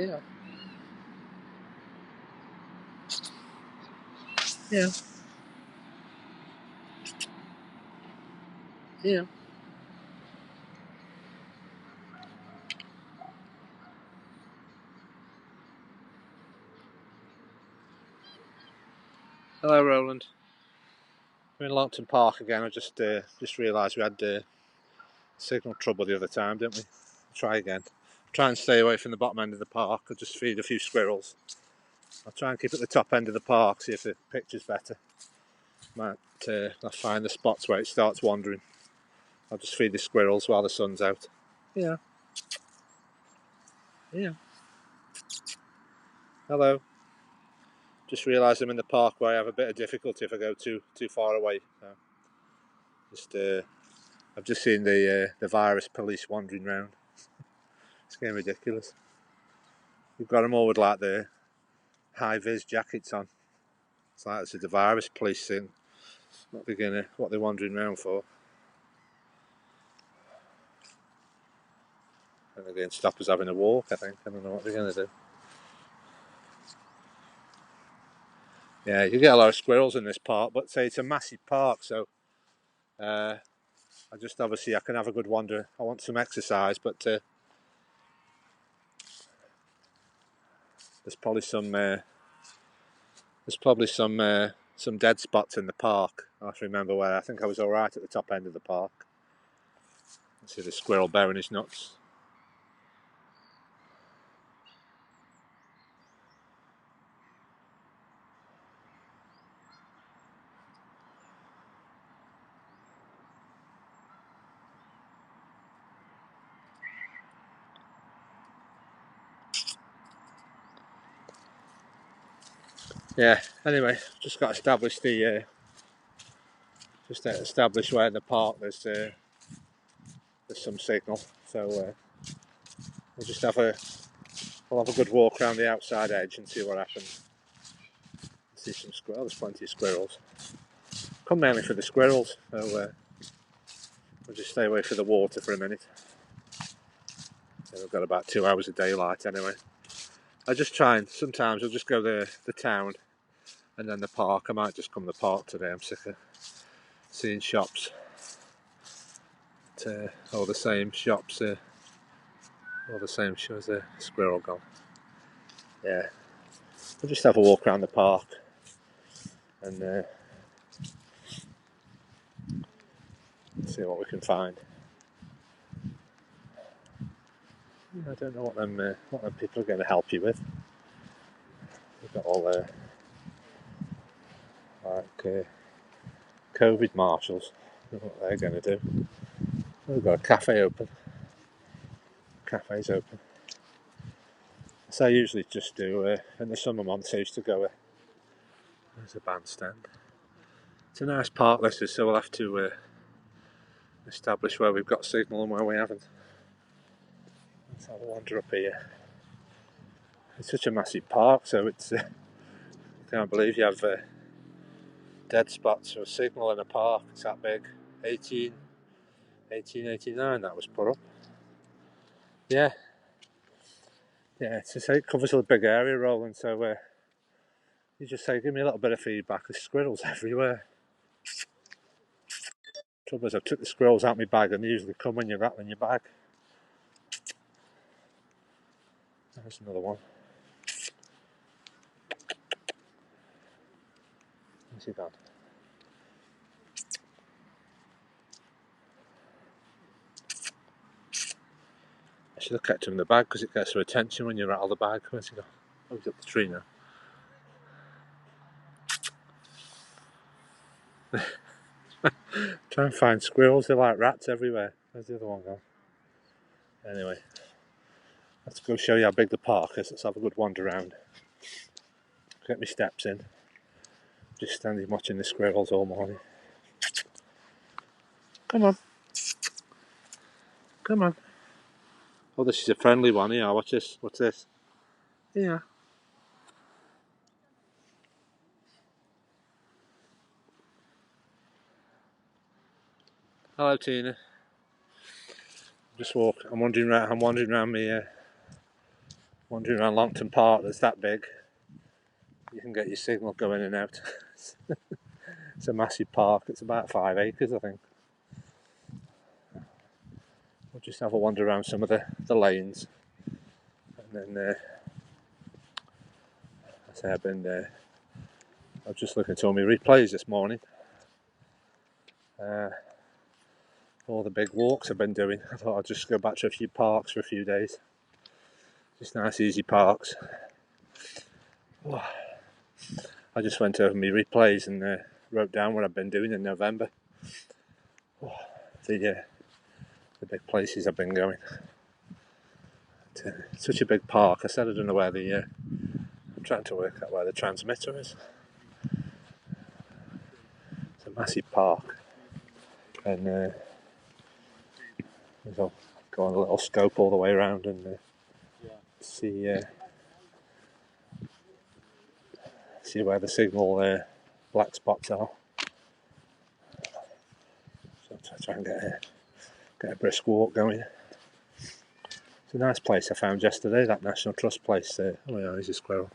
Yeah. Yeah. Yeah. Hello, Roland. We're in Longton Park again. I just realised we had signal trouble the other time, didn't we? Try again. Try and stay away from the bottom end of the park. I'll just feed a few squirrels. I'll try and keep at the top end of the park, see if the picture's better. I'll find the spots where it starts wandering. I'll just feed the squirrels while the sun's out. Yeah. Yeah. Hello. Just realised I'm in the park where I have a bit of difficulty if I go too far away. So I've just seen the virus police wandering round. It's getting ridiculous. We've got them all with like the high-vis jackets on. It's like it's the virus police thing. What they're wandering around for. And they're going to stop us having a walk, I think. I don't know what they're going to do. Yeah, you get a lot of squirrels in this park, but say it's a massive park, so I can have a good wander. I want some exercise, but there's probably some dead spots in the park. I have to remember where. I think I was all right at the top end of the park. I see the squirrel bearing his nuts. Yeah. Anyway, just got to establish where in the park there's some signal. So we'll just we'll have a good walk around the outside edge and see what happens. See some squirrels. There's plenty of squirrels. Come mainly for the squirrels. So we'll just stay away from the water for a minute. So we've got about 2 hours of daylight anyway. I just try and sometimes I'll just go to the town and then the park. I might just come to the park today. I'm sick of seeing shops. All the same shops. All the same shows. A squirrel gone. Yeah. We'll just have a walk around the park and see what we can find. I don't know what them people are going to help you with. We've got all COVID marshals. I don't know what they're going to do. We've got a cafe open. Cafe's open. So I usually just do in the summer months. I used to go. There's a bandstand. It's a nice park, this is. So we'll have to establish where we've got signal and where we haven't. Let's have a wander up here. It's such a massive park, so it's. I can't believe you have dead spots for signal in a park. It's that big. 1889 that was put up. Yeah. Yeah, it covers a big area, Roland, so you just say, give me a little bit of feedback. There's squirrels everywhere. Trouble is, I took the squirrels out of my bag and they usually come when you're rattling your bag. There's another one. Where's he gone? I should have kept him in the bag because it gets their attention when you rattle the bag. Where's he gone? Oh, he's up the tree now. Try and find squirrels, they're like rats everywhere. Where's the other one gone? Anyway, let's go show you how big the park is. Let's have a good wander around. Get my steps in. Just standing watching the squirrels all morning. Come on. Come on. Oh, this is a friendly one. Yeah, watch this. What's this? Yeah. Hello, Tina. I'm wandering around wandering around Longton Park that's that big, you can get your signal going in and out. It's a massive park. It's about 5 acres, I think. We'll just have a wander around some of the lanes, and then I say I was just looking at all my replays this morning. All the big walks I've been doing. I thought I'd just go back to a few parks for a few days. Just nice, easy parks. Oh, I just went over my replays and wrote down what I've been doing in November. Oh, the big places I've been going. It's such a big park. I said I don't know where I'm trying to work out where the transmitter is. It's a massive park, and I'll go on a little scope all the way around and see where the signal black spots are. So I'll try and get a brisk walk going. It's a nice place I found yesterday, that National Trust place. Oh yeah, here's a squirrel.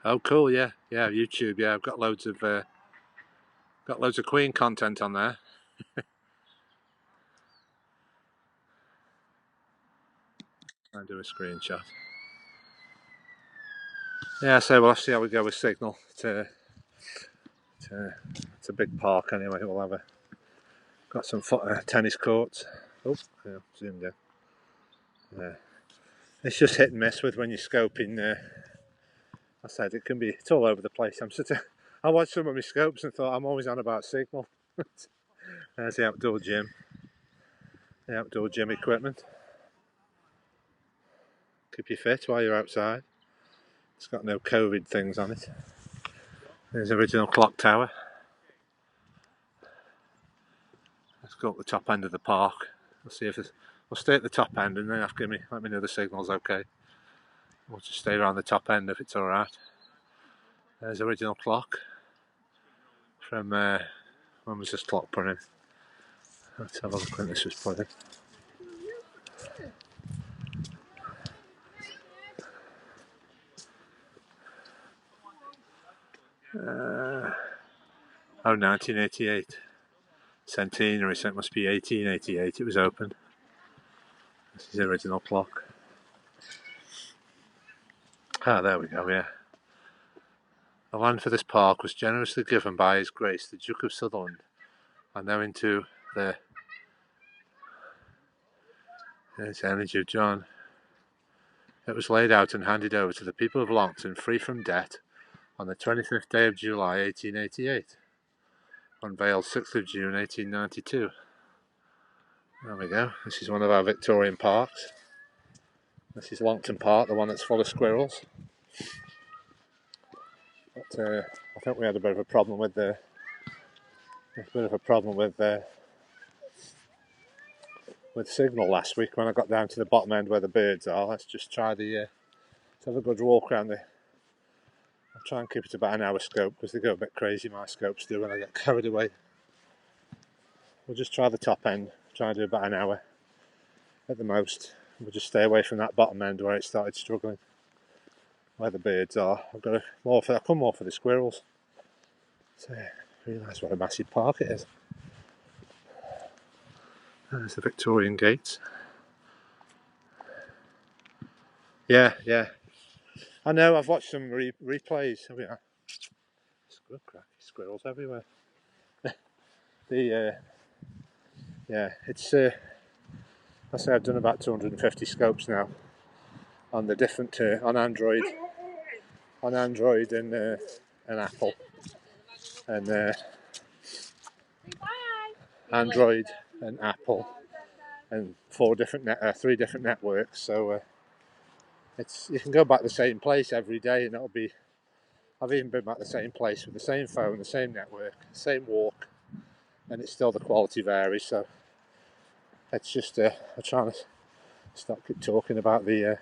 Oh, cool! Yeah, YouTube. Yeah, I've got loads of Queen content on there. I'll do a screenshot. Yeah, so we'll have to see how we go with signal. It's a big park anyway. We'll have got some tennis courts. Oh, yeah, zoomed in. Yeah. It's just hit and miss with when you're scoping. I said it's all over the place. I watched some of my scopes and thought I'm always on about signal. There's the outdoor gym equipment. Keep you fit while you're outside. It's got no COVID things on it. There's the original clock tower. Let's go up the top end of the park. We'll stay at the top end and then let me know the signal's okay. We'll just stay around the top end if it's alright. There's the original clock from when was this clock put in? Let's have a look when this was put in. Oh, 1988. Centenary, so it must be 1888 it was opened. This is the original clock. There we go, yeah. The land for this park was generously given by His Grace the Duke of Sutherland, and now into the image of John. It was laid out and handed over to the people of Longton free from debt on the 25th day of July 1888, unveiled 6th of June 1892. There we go. This is one of our Victorian parks. This is Longton Park, the one that's full of squirrels. But I think we had a bit of a problem with signal last week when I got down to the bottom end where the birds are. Let's just try let's have a good walk around there. I'll try and keep it about an hour scope because they go a bit crazy, my scopes do, when I get carried away. We'll just try the top end, try and do about an hour at the most. We'll just stay away from that bottom end where it started struggling, where the birds are. I've come more for the squirrels. So I realise what a massive park it is. There's the Victorian gates. Yeah. I know, I've watched some replays. Oh, yeah. Squirrels everywhere. It's I say I've done about 250 scopes now on the different on Android and Apple, and Android and Apple, and three different networks. So you can go back the same place every day, and I've even been back the same place with the same phone, the same network, same walk, and it's still the quality varies. So it's just I'm trying to keep talking about the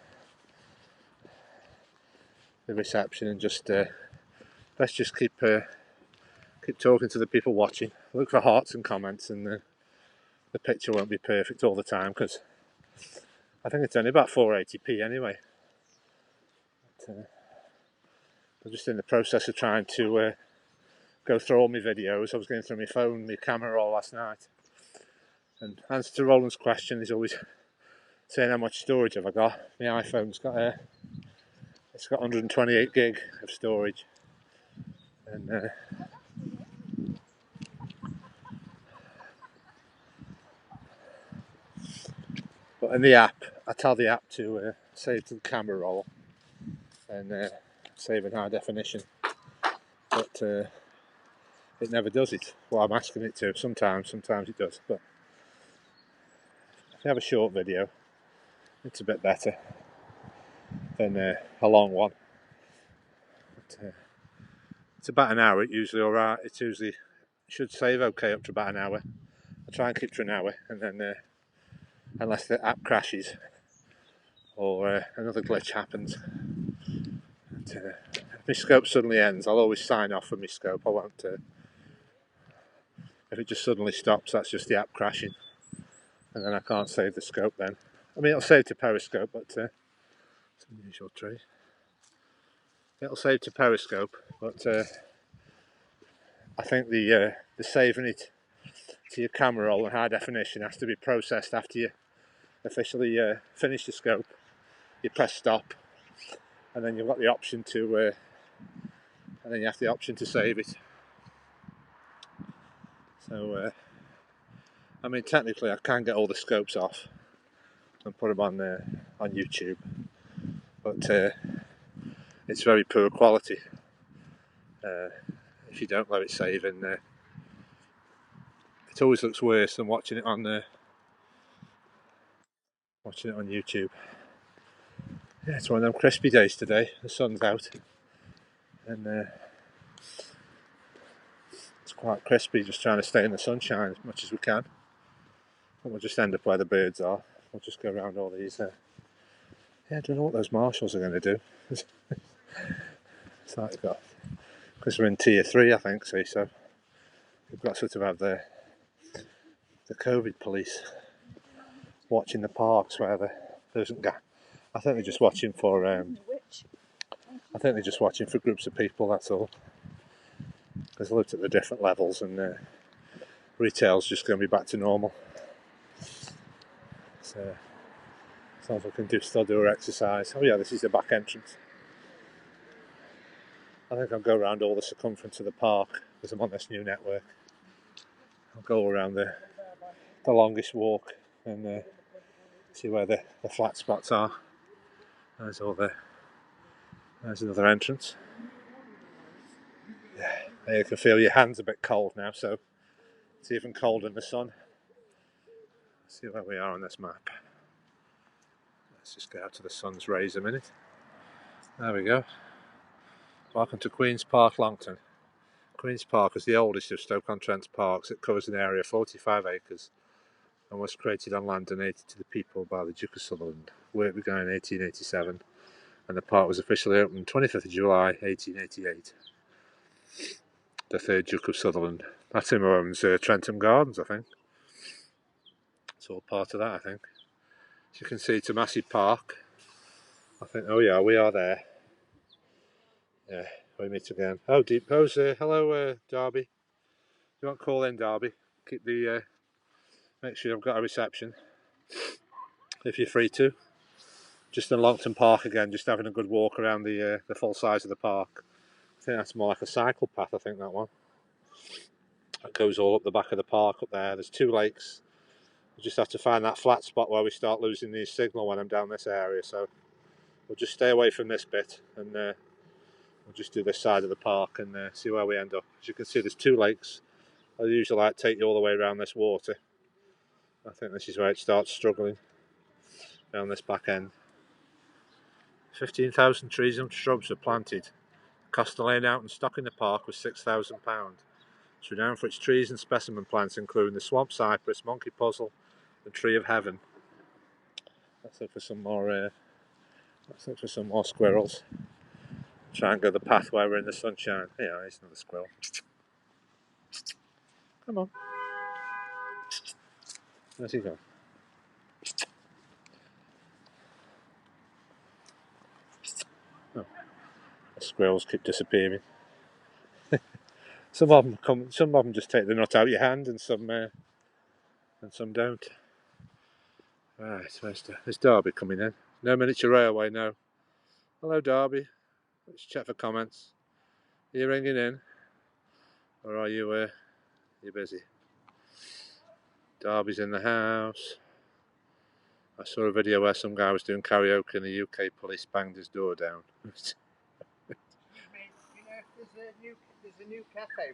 reception and just let's just keep talking to the people watching. Look for hearts and comments, and the picture won't be perfect all the time because I think it's only about 480p anyway. But, I'm just in the process of trying to go through all my videos. I was going through my phone, my camera roll last night, and answer to Roland's question is always saying how much storage have I got. My iPhone's got it's got 128 gig of storage, and but in the app, I tell the app to save to the camera roll and save in high definition, but it never does it. Well, I'm asking it to. Sometimes it does, but if you have a short video, it's a bit better than a long one. But, it's about an hour. It's usually alright. It's usually should save okay up to about an hour. I try and keep to an hour, and then unless the app crashes or another glitch happens, but, if my scope suddenly ends, I'll always sign off from my scope. I won't. If it just suddenly stops, that's just the app crashing, and then I can't save the scope. Then I mean, it'll save to periscope, but it's an unusual tree. It'll save to periscope, but I think the saving it to your camera roll in high definition has to be processed after you officially finish the scope. You press stop, and then you've got the option to, and then you have the option to save it. So, I mean, technically, I can get all the scopes off and put them on YouTube, but it's very poor quality. If you don't let it save, and it always looks worse than watching it on YouTube. Yeah, it's one of them crispy days today. The sun's out, and it's quite crispy. Just trying to stay in the sunshine as much as we can. And we'll just end up where the birds are. We'll just go around all these. Yeah, I don't know what those marshals are going to do. It's like we've got, because we're in tier 3, I think. See, so we've got to sort of have the COVID police watching the parks where there isn't gas. I think they're just watching for. I think they're just watching for groups of people. That's all. Because I looked at the different levels, and retail's just going to be back to normal. So, as long as I can still do our exercise. Oh yeah, this is the back entrance. I think I'll go around all the circumference of the park because I'm on this new network. I'll go around the longest walk and see where the flat spots are. There's another entrance. Yeah, you can feel your hands a bit cold now, so it's even colder in the sun. Let's see where we are on this map. Let's just get out to the sun's rays a minute. There we go. Welcome to Queen's Park, Longton. Queen's Park is the oldest of Stoke-on-Trent's parks. It covers an area of 45 acres and was created on land donated to the people by the Duke of Sutherland. Work began in 1887 and the park was officially opened 25th of July 1888. The third Duke of Sutherland. That's him who owns Trentham Gardens, I think. It's all part of that, I think. As you can see, it's a massive park. I think, oh yeah, we are there. Yeah, we meet again. Oh, Deep Pose, hello Derby. You want to call in, Derby? Keep the make sure I've got a reception if you're free to. Just in Longton Park again, just having a good walk around the full size of the park. I think that's more like a cycle path, I think, that one. That goes all up the back of the park up there. There's 2 lakes. We just have to find that flat spot where we start losing the signal when I'm down this area. So we'll just stay away from this bit and we'll just do this side of the park and see where we end up. As you can see, there's 2 lakes. I usually like to take you all the way around this water. I think this is where it starts struggling, down this back end. 15,000 trees and shrubs are planted Cost of laying out and stock in the park was £6,000. It's renowned for its trees and specimen plants, including the swamp cypress, monkey puzzle, and tree of heaven. Let's look for some more. Let's look for some more squirrels. Try and go the path where we're in the sunshine. Yeah, there's another squirrel. Come on. Where's he gone? Oh, the squirrels keep disappearing. Some of them come. Some of them just take the nut out of your hand, and some don't. Right, there's Derby coming in. No miniature railway, no. Hello, Derby. Let's check for comments. Are you ringing in, or are you busy? Derby's in the house. I saw a video where some guy was doing karaoke and the UK police banged his door down. There's a new cafe.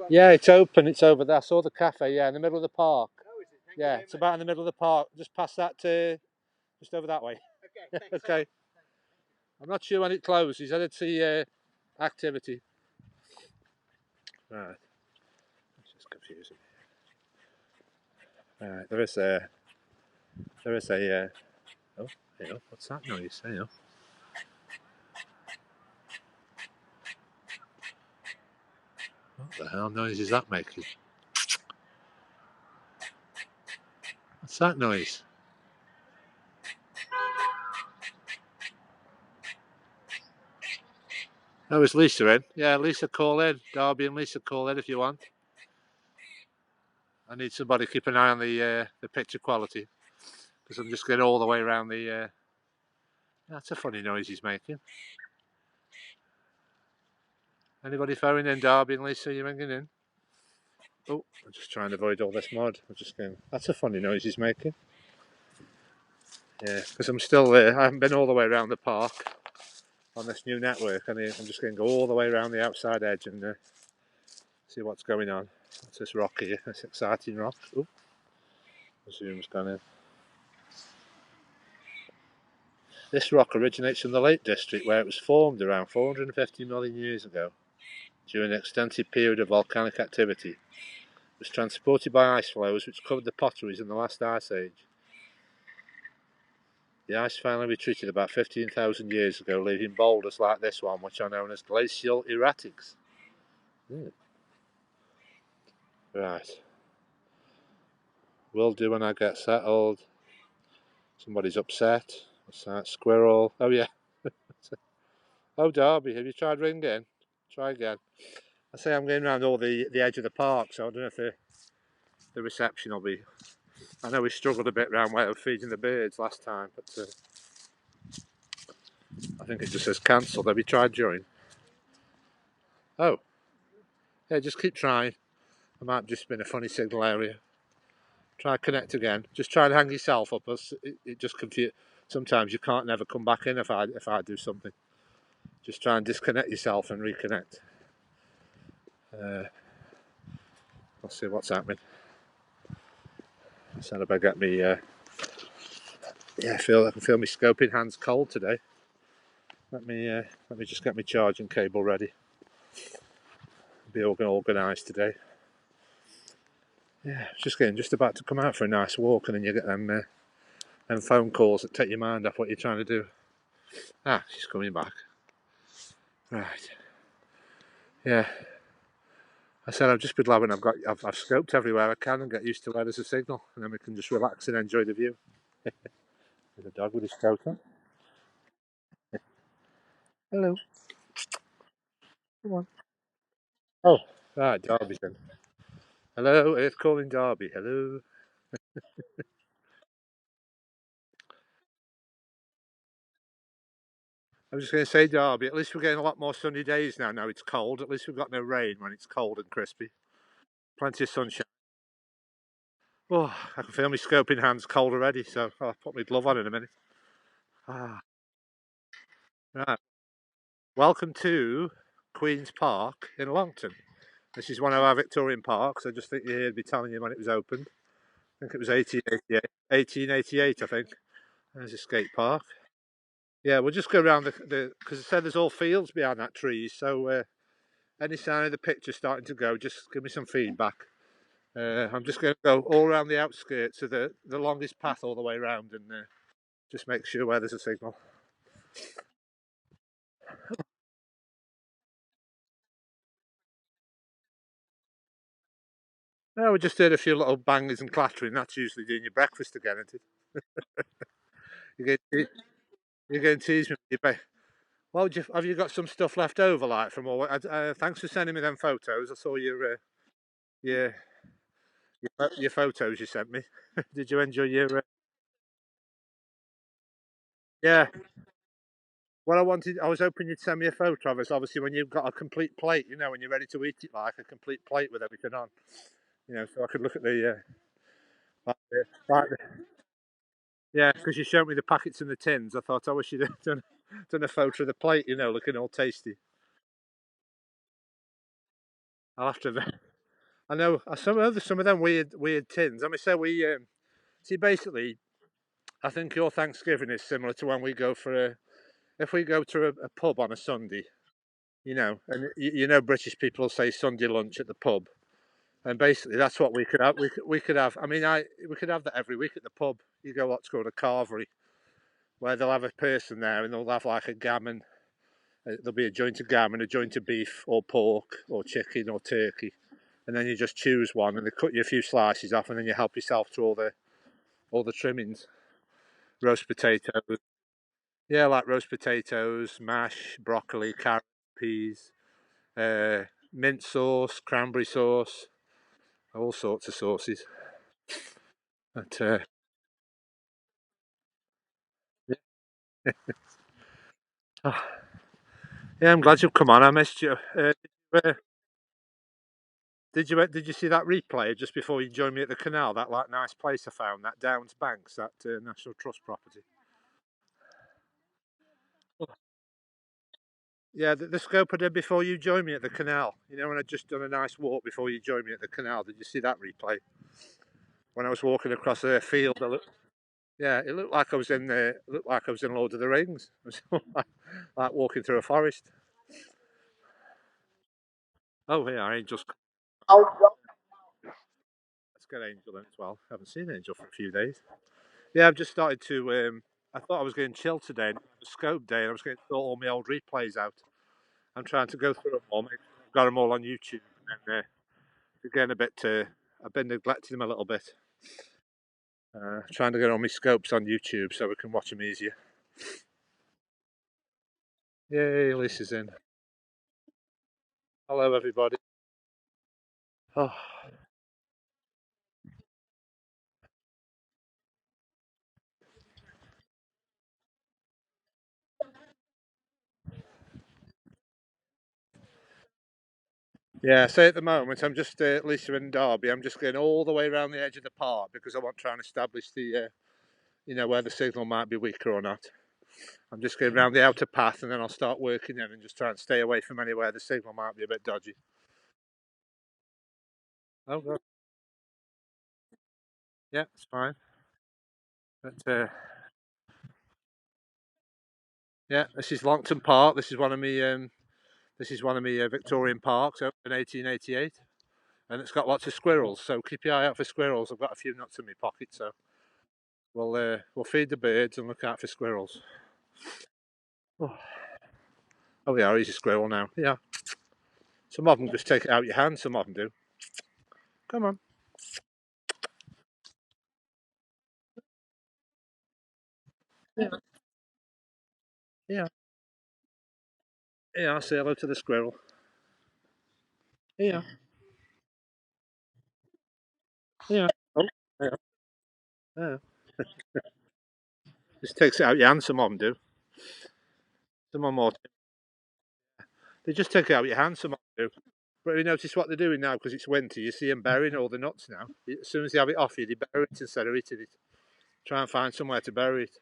Yeah, it's open. It's over there. I saw the cafe. Yeah, in the middle of the park. Oh, is it? Thank Yeah, you it's about in the middle of the park. Just past that. Just over that way. Okay. Thanks. Okay. I'm not sure when it closes. I did see activity. Right. It's just confusing. Right. There is a. Oh, hang on. What's that noise? Hang on. What the hell noise is that making? What's that noise? Oh, is Lisa in? Yeah, Lisa, call in. Darby and Lisa, call in if you want. I need somebody to keep an eye on the picture quality because I'm just getting all the way around the. That's a funny noise he's making. Anybody phoning in, Darby and Lisa? You ringing in? Oh, I'm just trying to avoid all this mud. I'm just going. That's a funny noise he's making. Yeah, because I'm still there. I haven't been all the way around the park on this new network, and I'm just going to go all the way around the outside edge and see what's going on. What's this rock here? This exciting rock. Oh, the zoom's gone in. This rock originates from the Lake District, where it was formed around 450 million years ago during an extensive period of volcanic activity. It was transported by ice flows which covered the potteries in the last ice age. The ice finally retreated about 15,000 years ago, leaving boulders like this one, which are known as glacial erratics. Right. Will do when I get settled. Somebody's upset. What's that? Squirrel. Oh, yeah. Oh, Darby, have you tried ringing? Try again. I say I'm going around all the edge of the park, so I don't know if the reception will be. I know we struggled a bit around where we were feeding the birds last time, but I think it just says cancelled. Have you tried join? Oh, yeah, just keep trying. I might have just been a funny signal area. Try connect again. Just try and hang yourself up. It just confuses. Sometimes you can't never come back in if I do something. Just try and disconnect yourself and reconnect. Let's see what's happening. I said I better get me. Yeah, I can feel my scoping hands cold today. Let me just get my charging cable ready. Be organised today. Yeah, just about to come out for a nice walk, and then you get them phone calls that take your mind off what you're trying to do. Ah, she's coming back. Right. Yeah. I said I've just been loving. I've scoped everywhere I can and get used to where there's a signal, and then we can just relax and enjoy the view. There's a dog with his coat on. Hello. Come on. Oh, right, Derby's in. Hello, it's calling Derby. Hello. I was just going to say, Derby, at least we're getting a lot more sunny days now. Now it's cold. At least we've got no rain when it's cold and crispy. Plenty of sunshine. Oh, I can feel my scoping hands cold already, so I'll put my glove on in a minute. Ah, right. Welcome to Queen's Park in Longton. This is one of our Victorian parks. I just think you heard me telling you when it was opened. I think it was 1888, I think. There's a skate park. Yeah, we'll just go around the because it said there's all fields behind that tree. So any sign of the picture starting to go, just give me some feedback. I'm just going to go all around the outskirts of the longest path all the way around and just make sure where there's a signal. No, we just heard a few little bangers and clattering. That's usually doing your breakfast again, isn't it? You're going to tease me. Well, have you got some stuff left over, like from all? Thanks for sending me them photos. I saw your your photos you sent me. Did you enjoy your? Yeah. Well, I was hoping you'd send me a photo of us. Obviously, when you've got a complete plate, when you're ready to eat it, like a complete plate with everything on, so I could look at like the yeah, because you showed me the packets and the tins. I thought I wish you'd done a photo of the plate, looking all tasty. I'll have to. I know some of them weird tins. I mean, so we see basically. I think your Thanksgiving is similar to when we go if we go to a pub on a Sunday, and British people will say Sunday lunch at the pub, and basically that's what we could have. We could have. I mean, we could have that every week at the pub. You go what's called a carvery, where they'll have a person there, and they'll have like a gammon. There'll be a joint of gammon, a joint of beef, or pork, or chicken, or turkey, and then you just choose one, and they cut you a few slices off, and then you help yourself to all the trimmings, roast potatoes. Yeah, like roast potatoes, mash, broccoli, carrot, peas, uh, mint sauce, cranberry sauce, all sorts of sauces. But, oh, yeah, I'm glad you've come on. I missed you. Did you see that replay just before you joined me at the canal? That like nice place I found, that Downs Banks, that National Trust property. Yeah, the scope I did before you joined me at the canal. When I'd just done a nice walk before you joined me at the canal. Did you see that replay? When I was walking across a field, yeah, it looked like I was in Lord of the Rings. It was like walking through a forest. Oh yeah, Angel's. Let's get Angel in as well. I haven't seen Angel for a few days. Yeah, I've just started to. I thought I was going to chill today, a scope day, and I was going to sort all my old replays out. I'm trying to go through them all. I've got them all on YouTube, and they're getting a bit. I've been neglecting them a little bit. Trying to get all my scopes on YouTube so we can watch them easier. Yay, Lisa's in. Hello, everybody. Oh, yeah. So at the moment, I'm just Lisa in Derby. I'm just going all the way around the edge of the park because I want to try and establish where the signal might be weaker or not. I'm just going around the outer path and then I'll start working in and just try and stay away from anywhere the signal might be a bit dodgy. Oh, God. Yeah, it's fine. But yeah, this is Longton Park. This is one of my Victorian parks opened in 1888, and it's got lots of squirrels. So keep your eye out for squirrels. I've got a few nuts in my pocket, so we'll feed the birds and look out for squirrels. Oh, oh yeah, he's a squirrel now. Yeah, some of them just take it out your hand. Some of them do. Come on. Yeah, yeah, yeah. I'll say hello to the squirrel. Yeah, yeah. Oh, yeah, yeah. Just takes it out your hand. Some of them do. Some of them more. They just take it out your hand. Some of them do. But you notice what they're doing now because it's winter. You see them burying all the nuts now. As soon as they have it off you, they bury it instead of eating it. Try and find somewhere to bury it.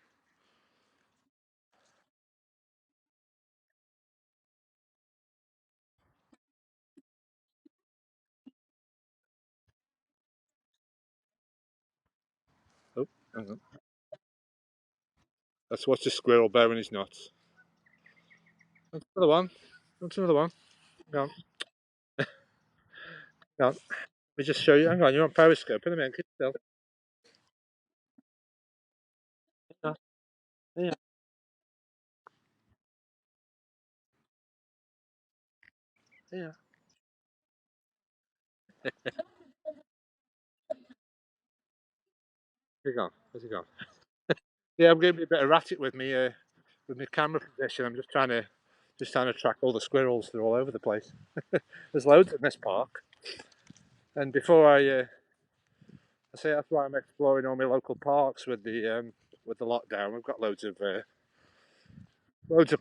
Oh, hang on. Let's watch a squirrel bearing his nuts. That's another one. That's another one. Hang on. Hang on. Let me just show you. Hang on, you're on periscope in a minute. Keep still. Yeah, yeah, yeah. Where's he gone? Where's he gone? Yeah, I'm going to be a bit erratic with my camera position. I'm just trying to track all the squirrels. They're all over the place. There's loads in this park. And before I say that's why I'm exploring all my local parks with the lockdown. We've got loads of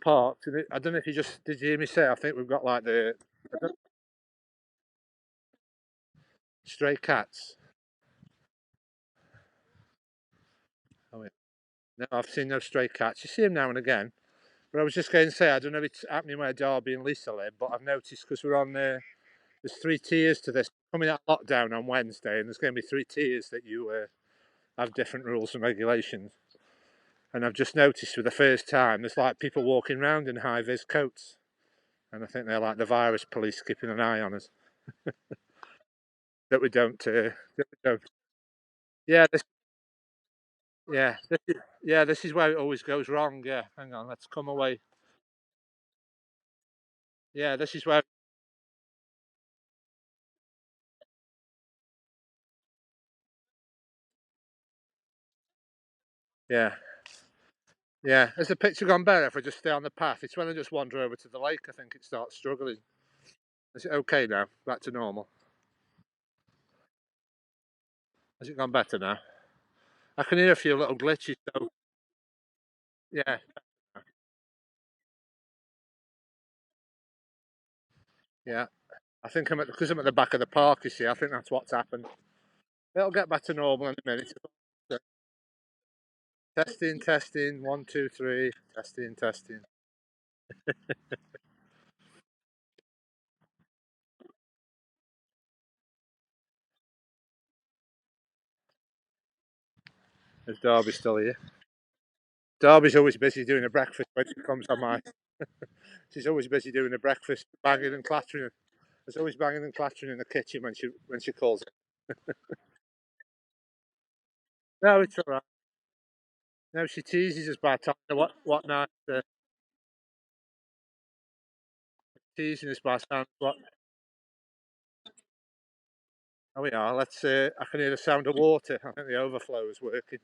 parks. And I don't know if you just did you hear me say? I think we've got like the stray cats. Oh, yeah. No, I've seen no stray cats. You see them now and again. But I was just going to say, I don't know if it's happening where Darby and Lisa live, but I've noticed because we're on there. There's three tiers to this. Coming out of lockdown on Wednesday, and there's going to be three tiers that you have different rules and regulations. And I've just noticed for the first time, there's like people walking around in high vis coats, and I think they're like the virus police keeping an eye on us that we don't. That we don't. Yeah, this is where it always goes wrong. Yeah, hang on, let's come away. Yeah, this is where. Yeah, yeah. Has the picture gone better if I just stay on the path? It's when I just wander over to the lake. I think it starts struggling. Is it okay now? Back to normal. Has it gone better now? I can hear a few little glitches though. Yeah, yeah. I think because I'm at the back of the park. You see, I think that's what's happened. It'll get back to normal in a minute. Testing, testing. 1, 2, 3. Testing, testing. Is Darby still here? Darby's always busy doing a breakfast when she comes on my. She's always busy doing a breakfast, banging and clattering. There's always banging and clattering in the kitchen when she calls it. No, it's all right. No, she teases us by telling her what night. Teasing us by sound. What? Oh, we are. Let's. I can hear the sound of water. I think the overflow is working.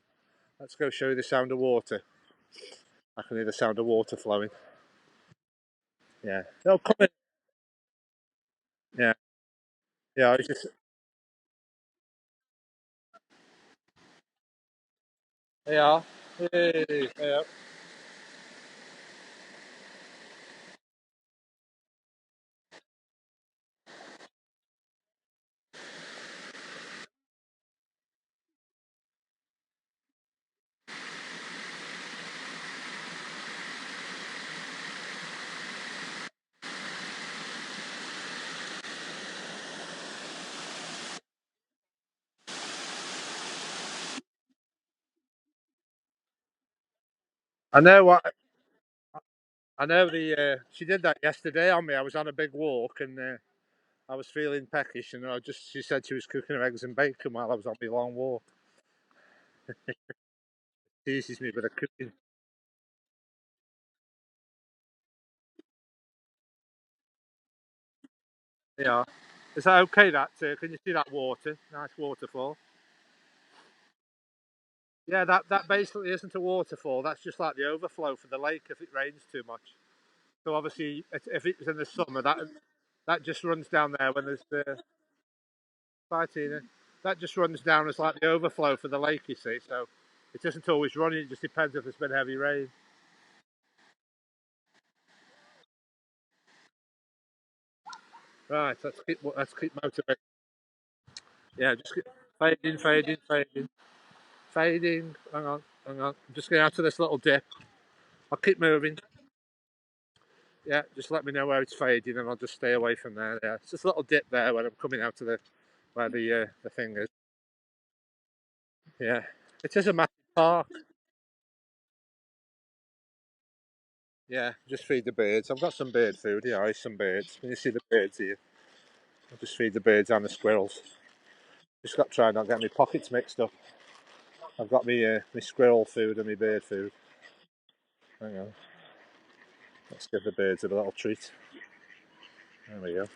Let's go show you the sound of water. I can hear the sound of water flowing. Yeah. They'll come in. Yeah. Yeah. It's just. They are. Hey, yeah. I know what. I know the. She did that yesterday on me. I was on a big walk and I was feeling peckish, and she said she was cooking her eggs and bacon while I was on my long walk. Teases me with a cooking. Yeah. Is that okay? That can you see that water? Nice waterfall. Yeah, that basically isn't a waterfall. That's just like the overflow for the lake if it rains too much. So obviously, if it's in the summer, that just runs down there when there's the bye, Tina. That just runs down as like the overflow for the lake. You see, so it doesn't always run. It just depends if there's been heavy rain. Right, let's keep motivated. Yeah, just keep fading, fading, fading, fading. Hang on, hang on. I'm just going out to this little dip. I'll keep moving. Yeah, just let me know where it's fading, and I'll just stay away from there. Yeah, it's just a little dip there when I'm coming out to the where the thing is. Yeah, it is a massive park. Yeah, just feed the birds. I've got some bird food. Yeah, here's some birds. Can you see the birds here? I'll just feed the birds and the squirrels. Just got to try not get my pockets mixed up. I've got my squirrel food and my bird food. Hang on. Let's give the birds a little treat. There we go.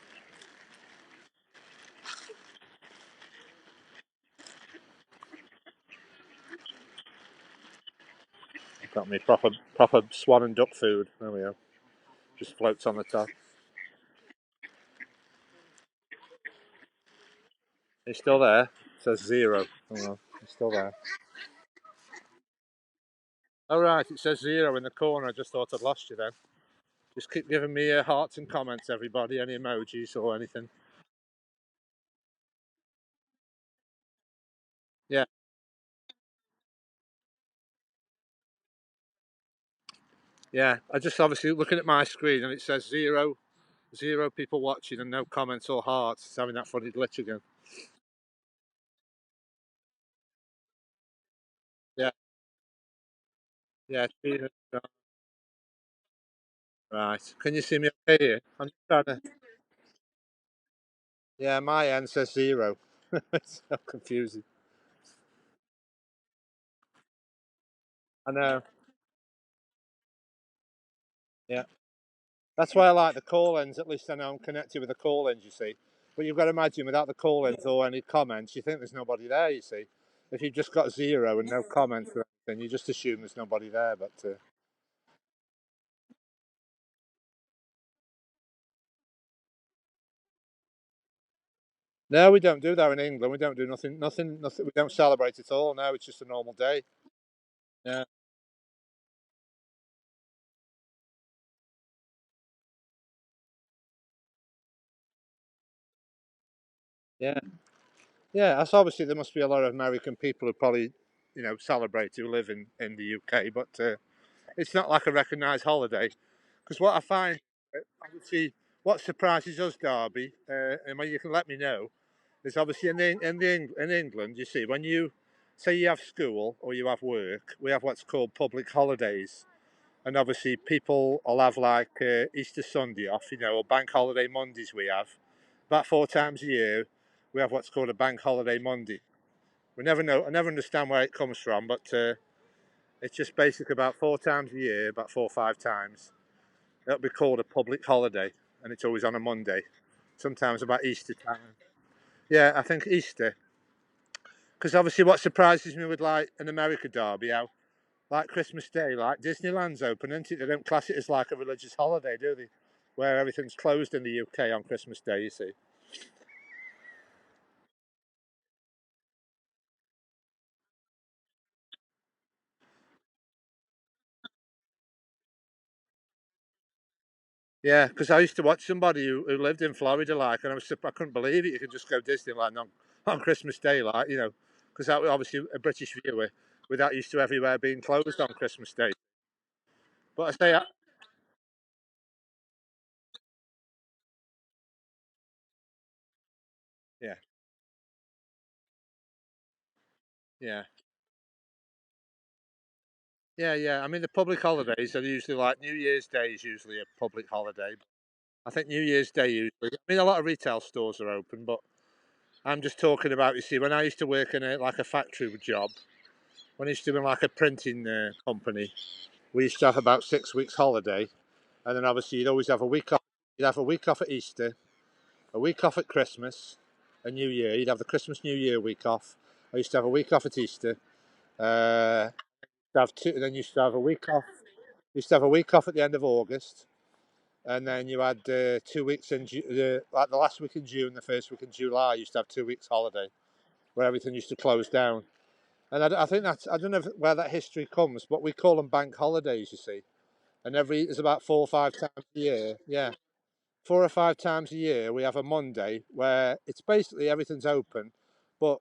I've got my proper swan and duck food. There we go. Just floats on the top. He's still there. It says 0. Hang on. He's still there. Oh right, it says 0 in the corner. I just thought I'd lost you then. Just keep giving me hearts and comments, everybody. Any emojis or anything. Yeah, yeah. I just obviously looking at my screen and it says 0 people watching and no comments or hearts. It's having that funny glitch again. Yeah, yeah. Right. Can you see me okay here? I'm just trying to. Yeah, my end says 0. It's so confusing. I know. Yeah. That's why I like the call ends. At least I know I'm connected with the call ends, you see. But you've got to imagine without the call ends or any comments, you think there's nobody there, you see. If you've just got 0 and no comments or anything, you just assume there's nobody there. But no, we don't do that in England. We don't do nothing. We don't celebrate at all. No, it's just a normal day. Yeah, yeah, yeah. That's obviously there must be a lot of American people who probably, celebrate who live in the UK, but it's not like a recognised holiday. Because what I find, obviously, what surprises us, Derby, and when you can let me know, is obviously in England. You see, when you say you have school or you have work, we have what's called public holidays, and obviously people will have like Easter Sunday off, or bank holiday Mondays. We have about 4 times a year. We have what's called a bank holiday Monday. We never know. I never understand where it comes from, but it's just basically about 4 times a year, about 4 or 5 times. It'll be called a public holiday, and it's always on a Monday. Sometimes about Easter time. Yeah, I think Easter. Because obviously, what surprises me with like an America derby, how like Christmas Day, like Disneyland's open, isn't it? They don't class it as like a religious holiday, do they? Where everything's closed in the UK on Christmas Day, you see. Yeah, because I used to watch somebody who lived in Florida, like, and I couldn't believe it. You could just go Disneyland on Christmas Day, like, because that was obviously a British viewer. With that used to everywhere being closed on Christmas Day. But I say, yeah, yeah, yeah. I mean, the public holidays are usually like New Year's Day is usually a public holiday. I think New Year's Day usually. I mean, a lot of retail stores are open, but I'm just talking about. You see, when I used to work in like a factory job, when I used to be in like a printing company, we used to have about 6 weeks holiday, and then obviously you'd always have a week off. You'd have a week off at Easter, a week off at Christmas, a New Year. You'd have the Christmas New Year week off. I used to have a week off at Easter. Uh, have two, and then you used to have a week off. You used to have a week off at the end of August, and then you had 2 weeks in like the last week in June, the first week in July. You used to have 2 weeks holiday where everything used to close down. And I think that's I don't know where that history comes, but we call them bank holidays. You see, and there's about 4 or 5 times a year. Yeah, 4 or 5 times a year we have a Monday where it's basically everything's open, but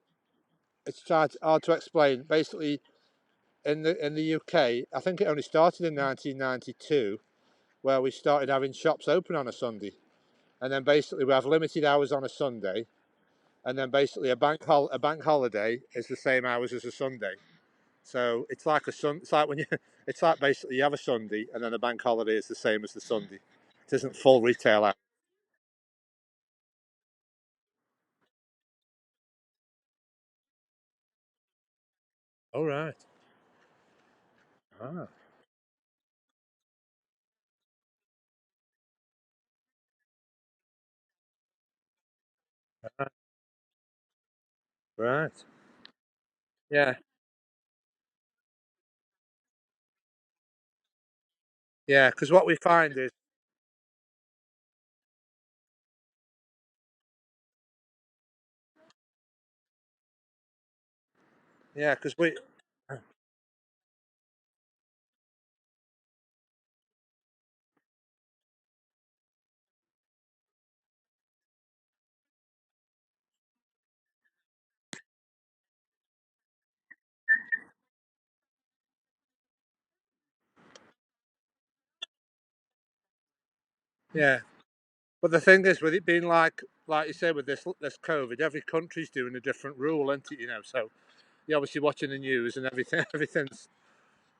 it's hard to explain. Basically, in the UK, I think it only started in 1992, where we started having shops open on a Sunday, and then basically we have limited hours on a Sunday, and then basically a bank holiday is the same hours as a Sunday. So it's like a sun. It's like when you. It's like basically you have a Sunday and then a bank holiday is the same as the Sunday. It isn't full retail out. Oh right. Ah, right. Right. Yeah. Yeah. Because what we find is yeah. Because we yeah. But the thing is, with it being like you say, with this COVID, every country's doing a different rule, isn't it? You know, so you're obviously watching the news and everything. Everything's.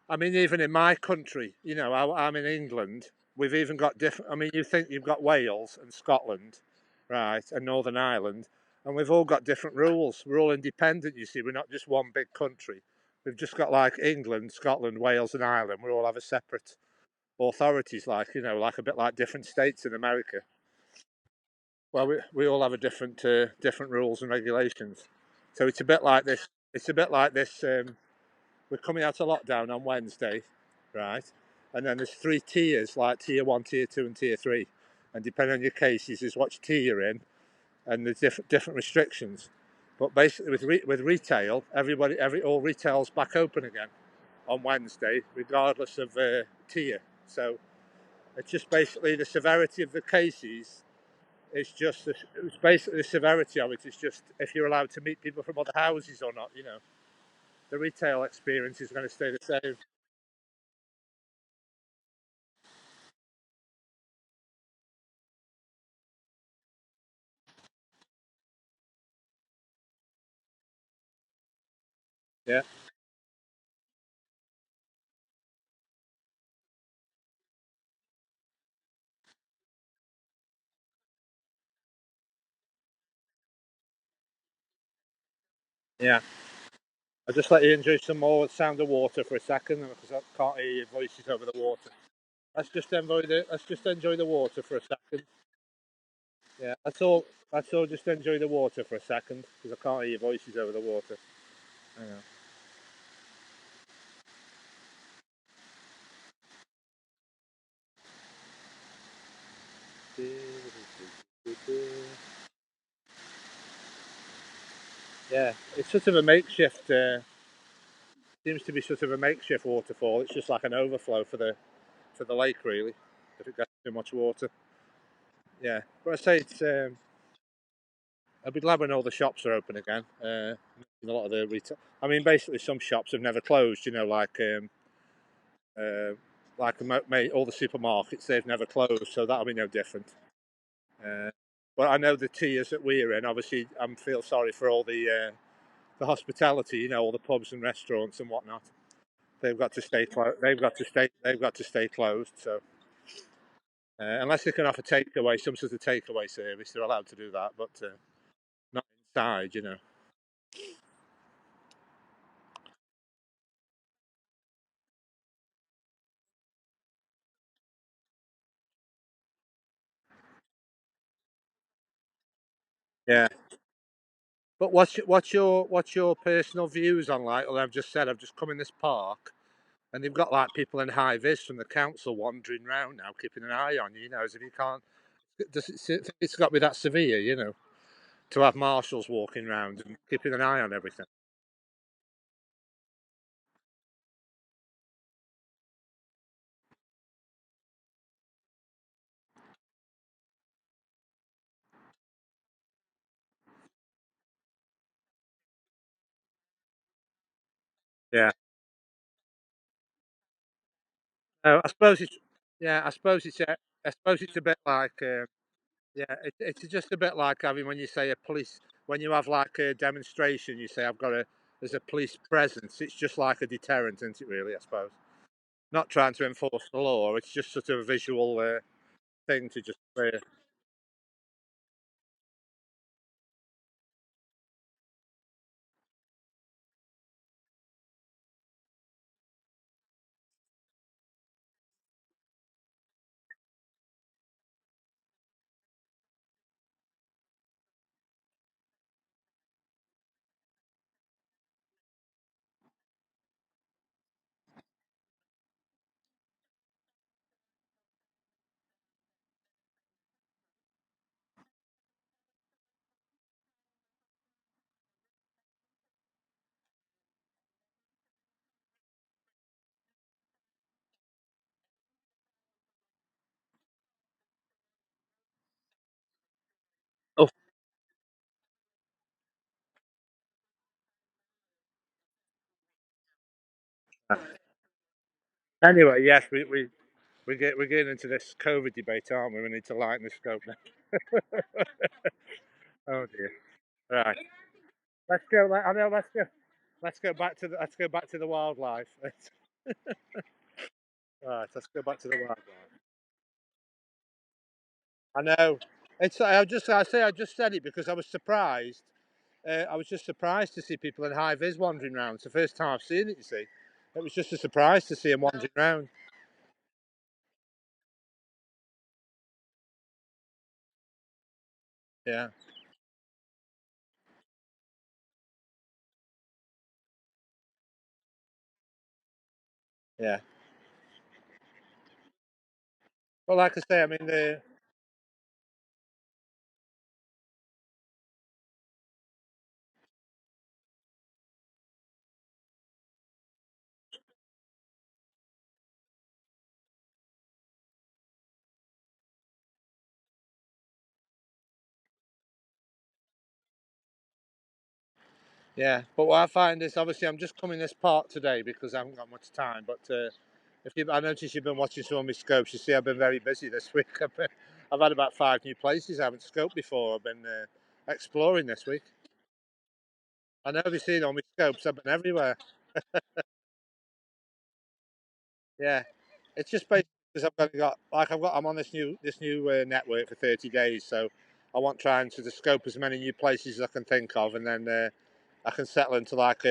I mean, even in my country, you know, I'm in England. We've even got different. I mean, you think you've got Wales and Scotland, right, and Northern Ireland, and we've all got different rules. We're all independent. You see, we're not just one big country. We've just got like England, Scotland, Wales, and Ireland. We all have a separate authorities, like you know, like a bit like different states in America. Well, we all have a different rules and regulations. So it's a bit like this. It's a bit like this. We're coming out of lockdown on Wednesday, right? And then there's three tiers, like tier one, tier two, and tier three. And depending on your cases, is what tier you're in, and there's different restrictions. But basically, with retail, all retail's back open again on Wednesday, regardless of tier. So it's just basically the severity of the cases. It's basically the severity of it. It's just if you're allowed to meet people from other houses or not. You know, the retail experience is going to stay the same. Yeah. Yeah. I'll just let you enjoy some more sound of water for a second because I can't hear your voices over the water. Let's just enjoy the water for a second. Yeah, that's all. That's all. Just enjoy the water for a second because I can't hear your voices over the water. Hang on. Yeah, it's sort of a makeshift. Seems to be sort of a makeshift waterfall. It's just like an overflow for the lake, really. If it gets too much water. Yeah, but I say it's. I'll be glad when all the shops are open again. A lot of the retail. I mean, basically, some shops have never closed. You know, uh, all the supermarkets they've never closed, so that'll be no different. Uh, but I know the tiers that we're in. Obviously, I feel sorry for all the hospitality. You know, all the pubs and restaurants and whatnot. They've got to stay closed. They've got to stay closed. So unless they can offer takeaway, some sort of takeaway service, they're allowed to do that. But not inside. You know. Yeah. But what's your personal views on like? Well, I've just said I've just come in this park, and they've got like people in high vis from the council wandering around now, keeping an eye on you. You know, as if you can't. It's got to be that severe, you know, to have marshals walking around and keeping an eye on everything. Yeah. I suppose it's. Yeah, I suppose it's. I suppose it's a bit like. Yeah, it's just a bit like having when you say a police when you have like a demonstration. You say I've got there's a police presence. It's just like a deterrent, isn't it? Really, I suppose. Not trying to enforce the law. It's just sort of a visual thing to just. Oh, anyway, yes, we're getting into this COVID debate, aren't we? We need to lighten the scope now. Oh dear. Right. Let's go. I know. Let's go back to the wildlife. Right. Let's go back to the wildlife. I know. It's. I just said it because I was surprised. I was just surprised to see people in high vis wandering around. It's the first time I've seen it. You see, it was just a surprise to see them wandering around. Yeah. Yeah. Well, like I say, I mean, yeah. But what I find is obviously I'm just coming this part today because I haven't got much time. But I notice you've been watching some of my scopes, you see I've been very busy this week. I've had about 5 new places I haven't scoped before. I've been exploring this week. I know you've seen all my scopes. I've been everywhere. Yeah, it's just basically because I'm on this new network for 30 days, so I want trying to scope as many new places as I can think of, and then I can settle into like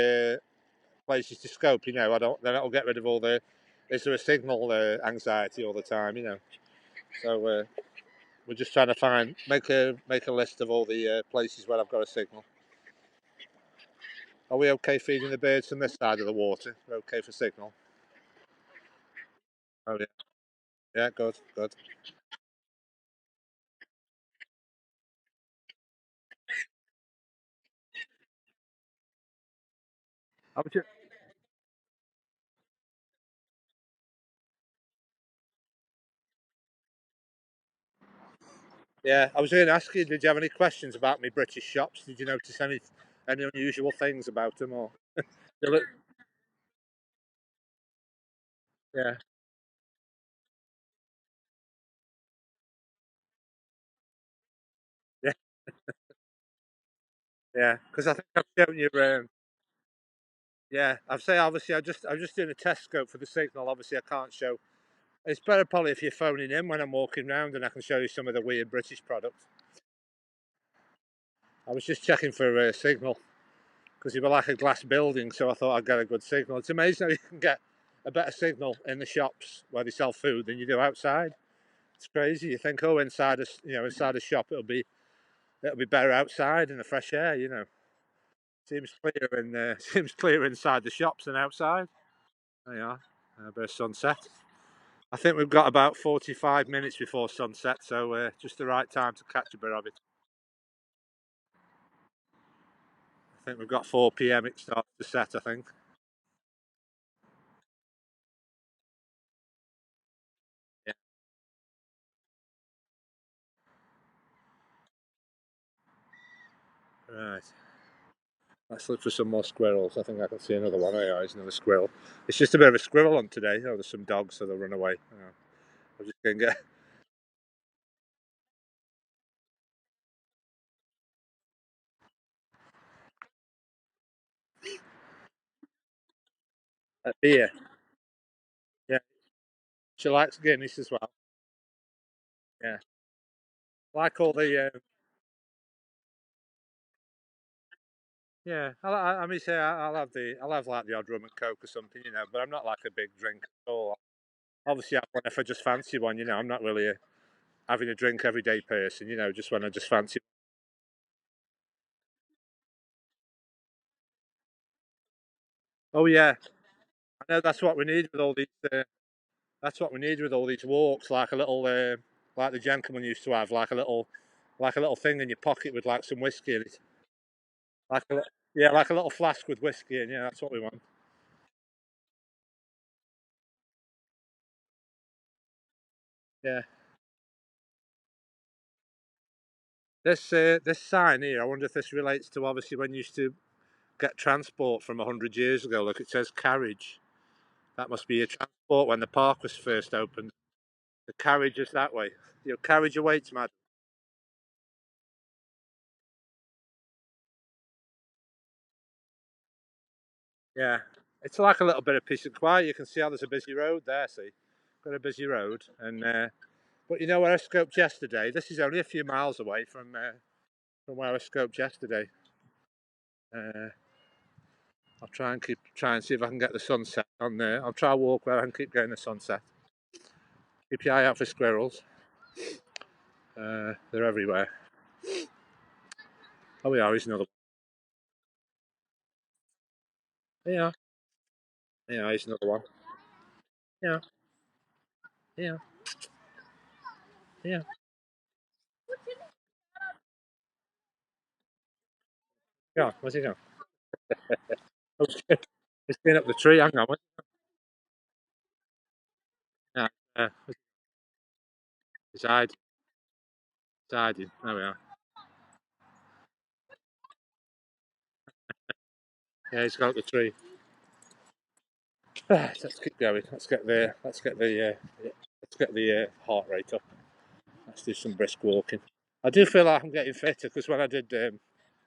places to scope. I don't. Then it'll get rid of all the. Is there a signal anxiety all the time? So we're just trying to make a list of all the places where I've got a signal. Are we okay feeding the birds from this side of the water? We're okay for signal. Oh yeah, yeah, good, good. I was just, yeah, I was going to ask you. Did you have any questions about me British shops? Did you notice any unusual things about them or? They look- Yeah, yeah, yeah. Because I think I've shown you. Yeah, I've say obviously I'm just doing a test scope for the signal. Obviously, I can't show. It's better probably if you're phoning in when I'm walking around and I can show you some of the weird British products. I was just checking for a signal because you were like a glass building, so I thought I'd get a good signal. It's amazing how you can get a better signal in the shops where they sell food than you do outside. It's crazy. You think, oh, inside a shop, it'll be better outside in the fresh air. Seems clear and seems clear inside the shops than outside. There you are, a bit of sunset. I think we've got about 45 minutes before sunset, so just the right time to catch a bit of it. I think we've got 4 p.m. It starts to set. I think. Yeah. Right. Let's look for some more squirrels. I think I can see another one. Oh, yeah, there's another squirrel. It's just a bit of a squirrel hunt today. Oh, there's some dogs, so they'll run away. I'm just going to get. Beer. Yeah, she likes Guinness as well. Yeah, like all the. Yeah, I mean, say I'll have like the odd rum and coke or something, but I'm not like a big drinker at all. Obviously, have one if I just fancy one, I'm not really having a drink every day person, just when I just fancy. Oh yeah, I know that's what we need with all these. That's what we need with all these walks, like a little, like the gentleman used to have, like a little thing in your pocket with like some whiskey in it, like a, yeah, like a little flask with whiskey in. Yeah, that's what we want. Yeah, this sign here. I wonder if this relates to obviously when you used to get transport from 100 years ago. Look, it says carriage. That must be a transport when the park was first opened. The carriage is that way. Your carriage awaits, madam. Yeah, it's like a little bit of peace and quiet. You can see how there's a busy road there. See, got a busy road, and but you know where I scoped yesterday. This is only a few miles away from where I scoped yesterday. Uh, I'll try and see if I can get the sunset on there. I'll try to walk where I can keep getting the sunset. Keep your eye out for squirrels. They're everywhere. Oh, yeah, here's another one. Yeah, yeah, here's another one. Yeah, yeah, yeah. Yeah, where's he going? Oh, shit. He's been up the tree. Hang on. Yeah, he's hiding. He's hiding. There we are. Yeah, he's got up the tree. Let's keep going. Let's get the heart rate up. Let's do some brisk walking. I do feel like I'm getting fitter because when I did, if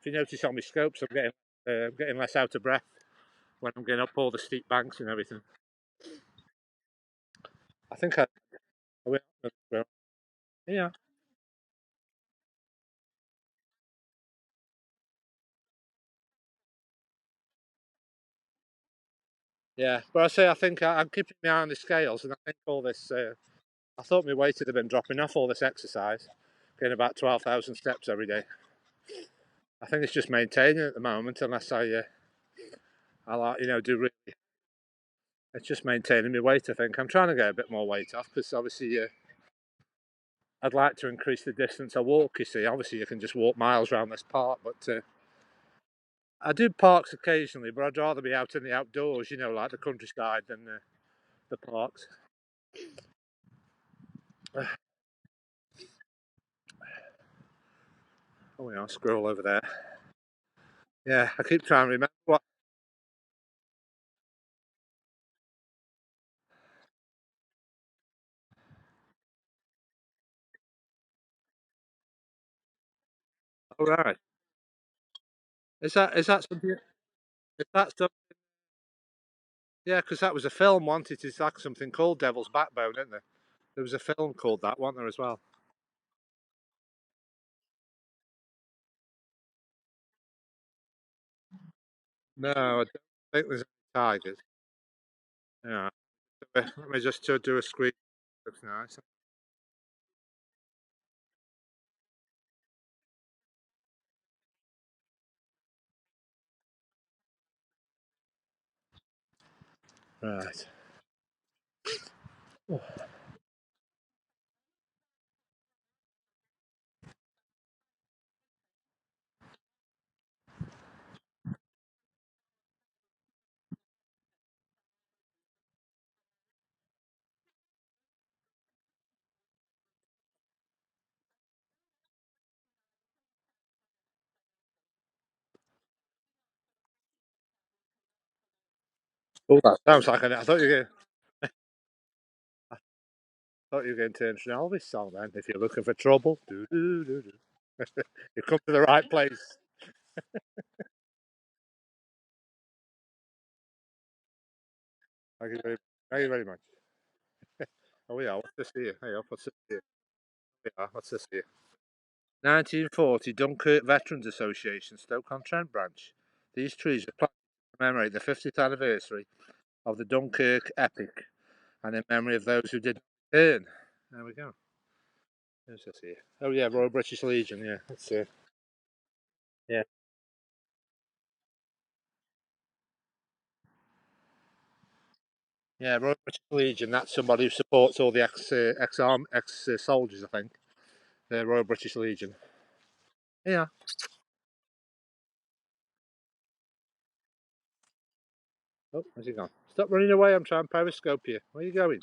you notice on my scopes, I'm getting less out of breath when I'm getting up all the steep banks and everything. I think I will. Yeah, yeah. But I say I think I'm keeping my eye on the scales, and I think all this. I thought my weight had been dropping off all this exercise, getting about 12,000 steps every day. I think it's just maintaining at the moment, unless I like do really. It's just maintaining my weight. I think I'm trying to get a bit more weight off because obviously I'd like to increase the distance I walk. You see, obviously you can just walk miles around this park, but I do parks occasionally. But I'd rather be out in the outdoors, like the countryside than the parks. Oh, yeah, squirrel over there. Yeah, I keep trying to remember what. Oh, right. Is that something? Is that some? Yeah, because that was a film. Wanted it's like something called Devil's Backbone, isn't there? There was a film called that, wasn't there, as well? No, I don't think there's any tigers. Yeah. Let me just do a squeeze. Looks nice. Right. Oh, that sounds like I thought you were going to turn an Elvis song then. If you're looking for trouble, do do do do. You come to the right place. Thank you very, very much. Oh yeah, what's this here? Hey, what's this here? Yeah, what's this here? 1940 Dunkirk Veterans Association, Stoke-on-Trent branch. These trees are planted to commemorate the 50th anniversary of the Dunkirk epic and in memory of those who did not return. There we go. Who's this here? Oh yeah, Royal British Legion. Yeah, that's it. Yeah, yeah, Royal British Legion. That's somebody who supports all the ex soldiers. I think. The Royal British Legion. Yeah. Oh, where's he gone? Stop running away! I'm trying to periscope you. Where are you going?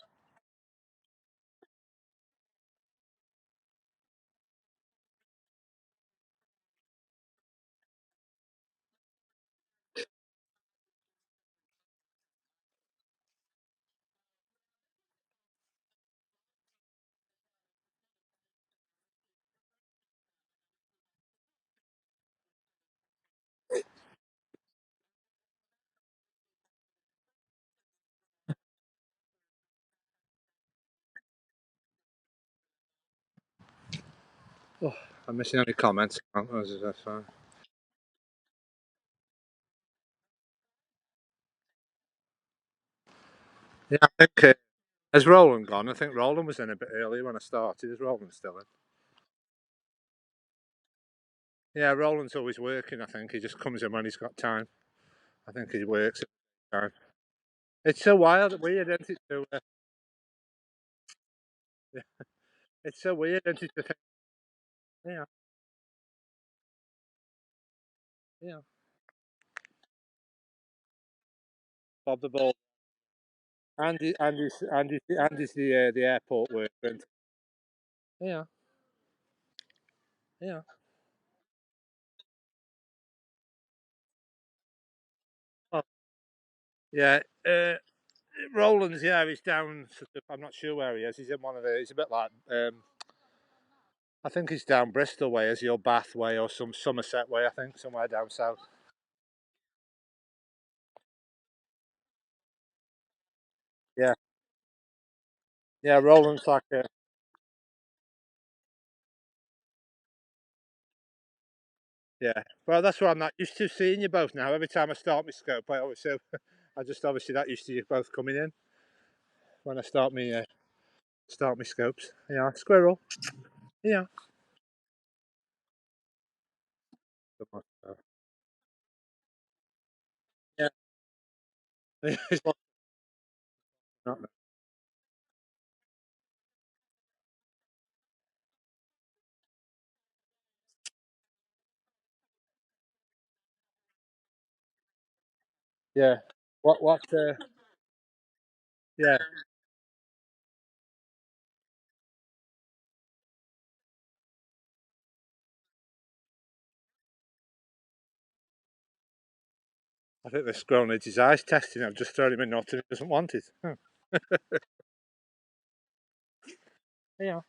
Oh, I'm missing any comments. Oh, that's fine. Yeah, I think has Roland gone? I think Roland was in a bit earlier when I started. Is Roland still in? Yeah, Roland's always working. I think he just comes in when he's got time. I think he works at the time. It's so wild, weird, isn't it? Yeah, it's so weird, isn't it? To think, yeah, yeah. Bob the Ball. Andy's the airport worker. Isn't he? Yeah, yeah. Oh, yeah. Roland's, yeah, he's down. I'm not sure where he is. He's in one of the. He's a bit like. I think he's down Bristol way, is he, or Bath way, or some Somerset way. I think somewhere down south. Yeah, yeah. Roland's like a. Yeah. Well, that's why I'm not used to seeing you both now. Every time I start my scope, I always say, I just obviously that used to you both coming in when I start my scopes. Yeah, squirrel. Yeah. Yeah. It's not. Yeah. What? Yeah. I think this grown needs his eyes testing. I've just thrown him a nut and he doesn't want it. Huh. Yeah.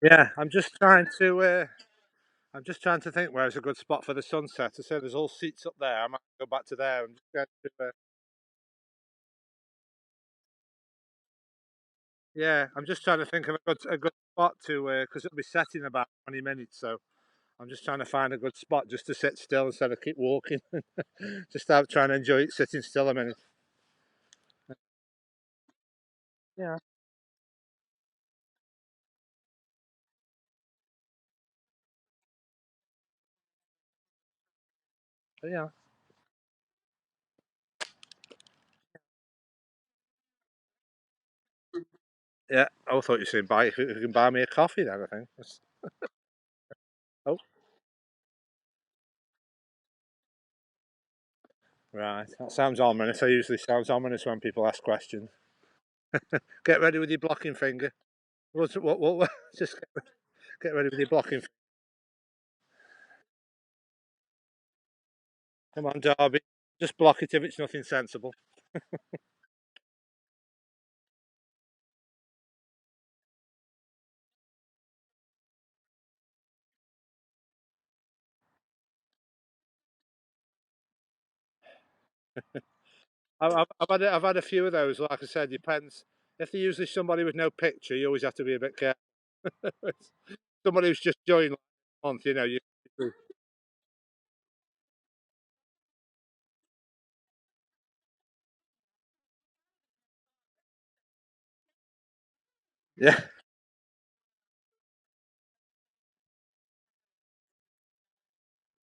Yeah. I'm just trying to think where's a good spot for the sunset. I said there's all seats up there. I might go back to there and just get to, yeah, I'm just trying to think of a good spot to because it'll be set in about 20 minutes. So I'm just trying to find a good spot just to sit still instead of keep walking. Just out trying to enjoy it sitting still a minute. Yeah, yeah, yeah. I thought you were saying buy if you can buy me a coffee then. I think. Oh, Right, that sounds ominous. It usually sounds ominous when people ask questions. Get ready with your blocking finger. What, just get ready with your blocking finger. Come on, Derby. Just block it if it's nothing sensible. I've had a few of those. Like I said, depends. If they're usually somebody with no picture, you always have to be a bit careful. Somebody who's just joined last month, you know. Yeah.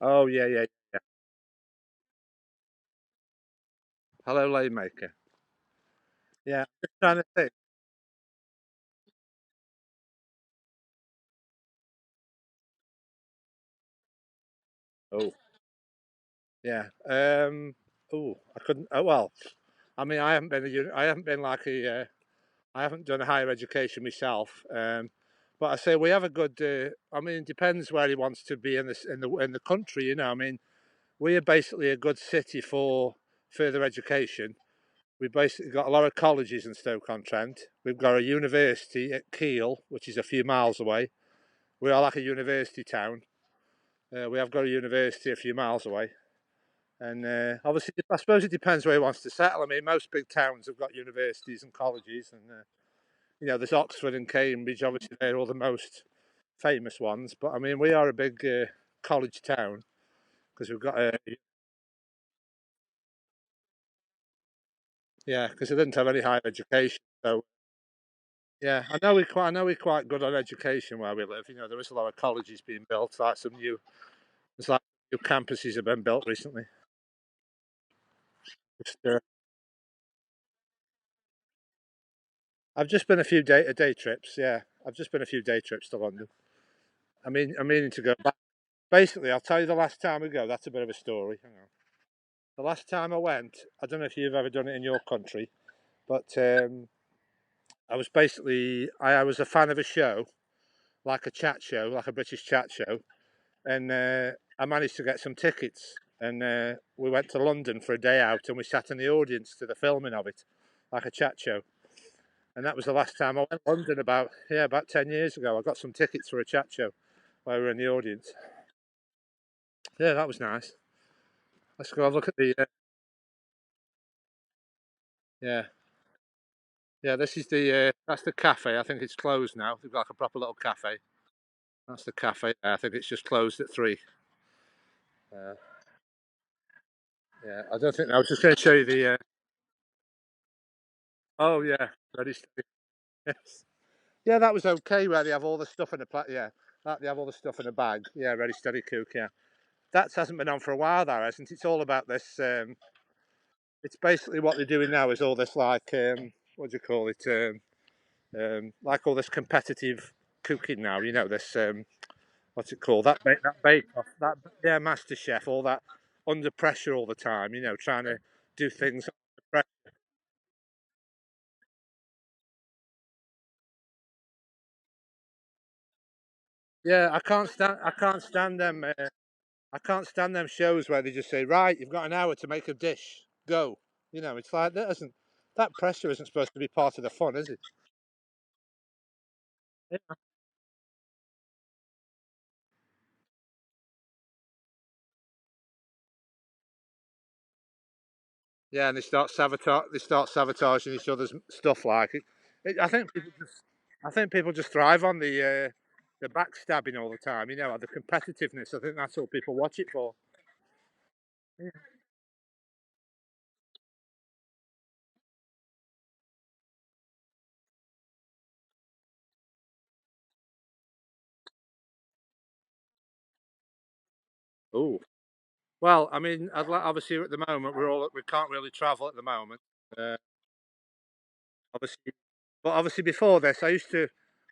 Oh yeah, yeah, yeah. Hello, lane maker. Yeah. Just trying to think. Oh yeah. Oh, I couldn't. Oh well. I mean, I haven't been like I haven't done higher education myself. But I say we have a good. I mean, it depends where he wants to be in this in the country. You know, I mean, we are basically a good city for further education. We've basically got a lot of colleges in Stoke-on-Trent. We've got a university at Kiel, which is a few miles away. We are like a university town. We have got a university a few miles away. And obviously, I suppose it depends where he wants to settle. I mean, most big towns have got universities and colleges, and you know, there's Oxford and Cambridge. Obviously, they're all the most famous ones. But I mean, we are a big college town because we've got a yeah, because they didn't have any higher education. So yeah, I know we're quite good on education where we live. You know, there is a lot of colleges being built. Like some new, there's like new campuses have been built recently. Just, I've just been a day trips. Yeah, I've just been a few day trips to London. I'm meaning to go back. Basically, I'll tell you the last time we go. That's a bit of a story. Hang on. The last time I went, I don't know if you've ever done it in your country, but I was basically I was a fan of a show, like a chat show, like a British chat show, and I managed to get some tickets, and we went to London for a day out, and we sat in the audience to the filming of it, like a chat show. And that was the last time I went to London about 10 years ago. I got some tickets for a chat show while we were in the audience. Yeah, that was nice. Let's go have a look at the yeah. Yeah, this is the that's the cafe. I think it's closed now. They've got like a proper little cafe. That's the cafe. I think it's just closed at 3. Uh, yeah, I don't think. I was just going to show you the. Oh yeah, ready steady. Yes. Yeah, that was okay. Where they have all the stuff in the yeah, that they have all the stuff in a bag. Yeah, ready steady cook. Yeah, that hasn't been on for a while, though, hasn't it? It's all about this. It's basically what they're doing now is all this like what do you call it? Like all this competitive cooking now. You know this. What's it called? That bake off, that yeah, Master Chef, all that under pressure all the time. You know, trying to do things under pressure. Yeah, I can't stand them. I can't stand them shows where they just say, right, you've got an hour to make a dish. Go. You know, it's like that pressure isn't supposed to be part of the fun, is it? Yeah, yeah, and they start sabotaging each other's stuff like it. I think people just thrive on the backstabbing all the time. You know, the competitiveness. I think that's all people watch it for. Yeah. Oh, well, I mean, obviously at the moment we can't really travel at the moment. Uh, obviously, but obviously before this, I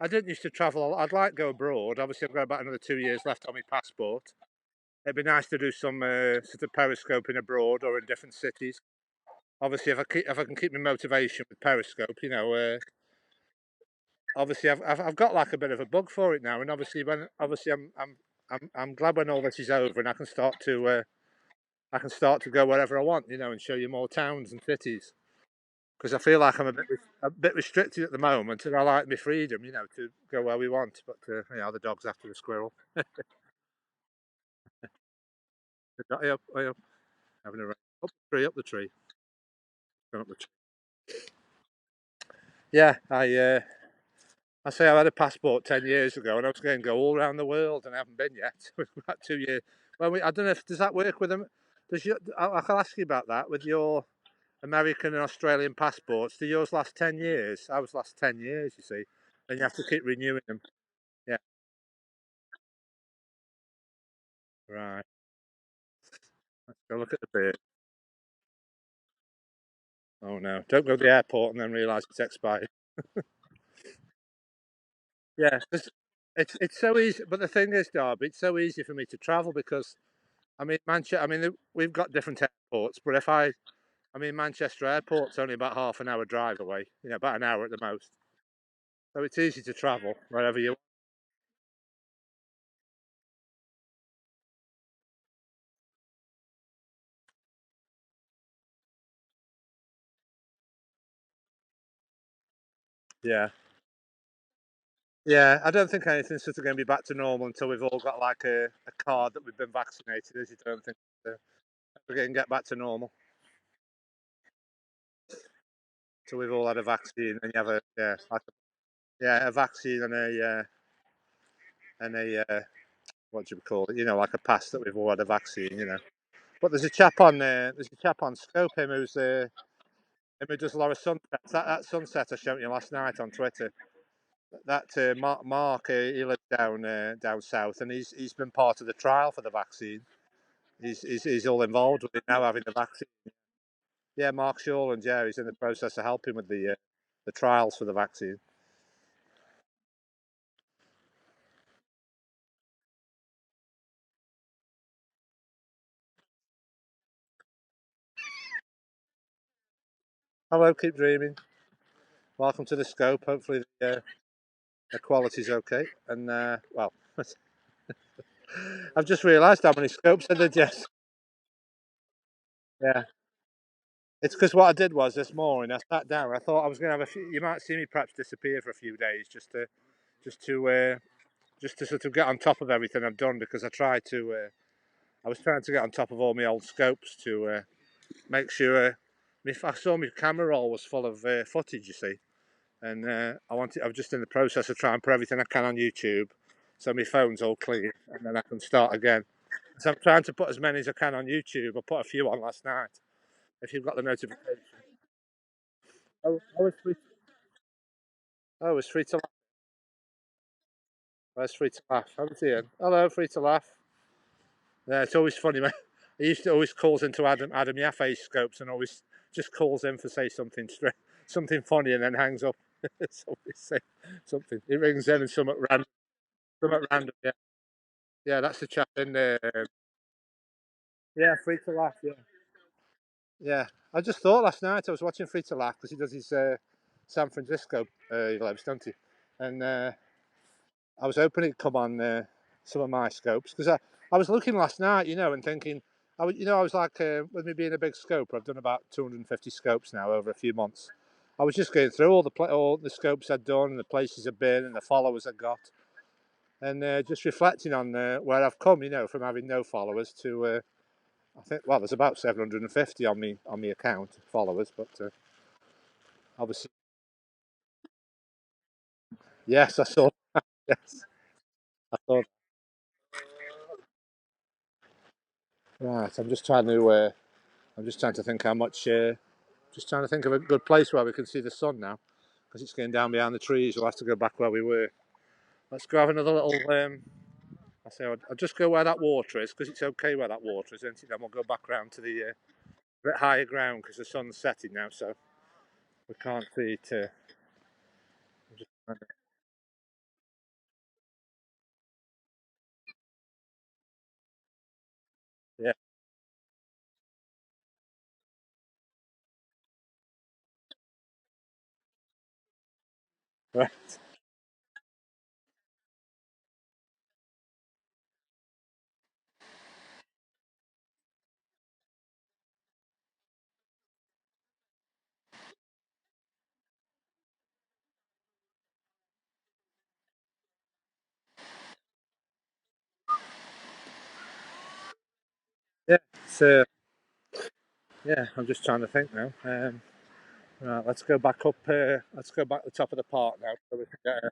didn't used to travel. I'd like to go abroad. Obviously, I've got about another 2 years left on my passport. it'd be nice to do some sort of periscoping abroad or in different cities. Obviously, if I can keep my motivation with periscope, obviously I've got like a bit of a bug for it now, and obviously I'm glad when all this is over and I can start to go wherever I want, and show you more towns and cities. Because I feel like I'm a bit restricted at the moment, and I like my freedom, to go where we want. But the dog's after the squirrel. Way up, having a up the tree, going up the tree. Yeah, I say I had a passport 10 years ago, and I was going to go all around the world, and I haven't been yet. We've got 2 years. Well, I don't know if does that work with them. I can ask you about that with your American and Australian passports. Do yours last 10 years? I was last 10 years, you see, and you have to keep renewing them. Yeah, right. Let's go look at the beard. Oh no! Don't go to the airport and then realise it's expired. Yeah, it's so easy. But the thing is, Derby, it's so easy for me to travel because I mean Manchester. I mean we've got different airports, but I mean Manchester Airport's only about half an hour drive away. About an hour at the most. So it's easy to travel wherever you. Yeah, yeah. I don't think anything's sort of going to be back to normal until we've all got like a card that we've been vaccinated. As you don't think we're going to get back to normal until we've all had a vaccine and you have a a vaccine and a what do you call it? Like a pass that we've all had a vaccine. But there's a chap on Scope him who does a lot of sunsets. That sunset I showed you last night on Twitter. That Mark, he lives down south, and he's been part of the trial for the vaccine. He's all involved with it now, having the vaccine. Yeah, Mark Shawland. Yeah, he's in the process of helping with the trials for the vaccine. Hello, keep dreaming. Welcome to the Scope. Hopefully the quality's okay. And well, I've just realised how many scopes I did. Yes, yeah. It's because what I did was this morning I sat down. I thought I was going to have a few. You might see me perhaps disappear for a few days just to uh, just to sort of get on top of everything I've done because I was trying to get on top of all my old scopes to make sure. I saw my camera roll was full of footage, you see, and I was just in the process of trying to put everything I can on YouTube, so my phone's all clear, and then I can start again. So I'm trying to put as many as I can on YouTube. I put a few on last night. If you've got the notification. Oh, it's free. Oh, it's free to laugh. Oh, it's free to laugh. I haven't seen it. Hello, free to laugh. Yeah, it's always funny, man. He used to always calls into Adam Yaffe's scopes and always just calls in for say something something funny and then hangs up. It's always say something. He rings in and something random. Yeah, yeah, that's the chap in there. Yeah, free to laugh. Yeah, yeah. I just thought last night I was watching Free to Laugh because he does his San Francisco he lives, don't he? And I was hoping he'd come on some of my scopes because I was looking last night, and thinking, I was like, with me being a big scoper, I've done about 250 scopes now over a few months. I was just going through all the scopes I'd done and the places I'd been and the followers I got, and just reflecting on where I've come, from having no followers to I think there's about 750 on me account followers, but obviously yes, I saw yes, I saw. Right, I'm just trying to think how much. Just trying to think of a good place where we can see the sun now, because it's going down behind the trees. We'll have to go back where we were. Let's go have another little. I say I'll just go where that water is, because it's okay where that water is, isn't it? Then we'll go back round to the bit higher ground because the sun's setting now, so we can't see it. Right. Yeah, it's, yeah, I'm just trying to think now. Right, let's go back up. Let's go back to the top of the park now. So we can get,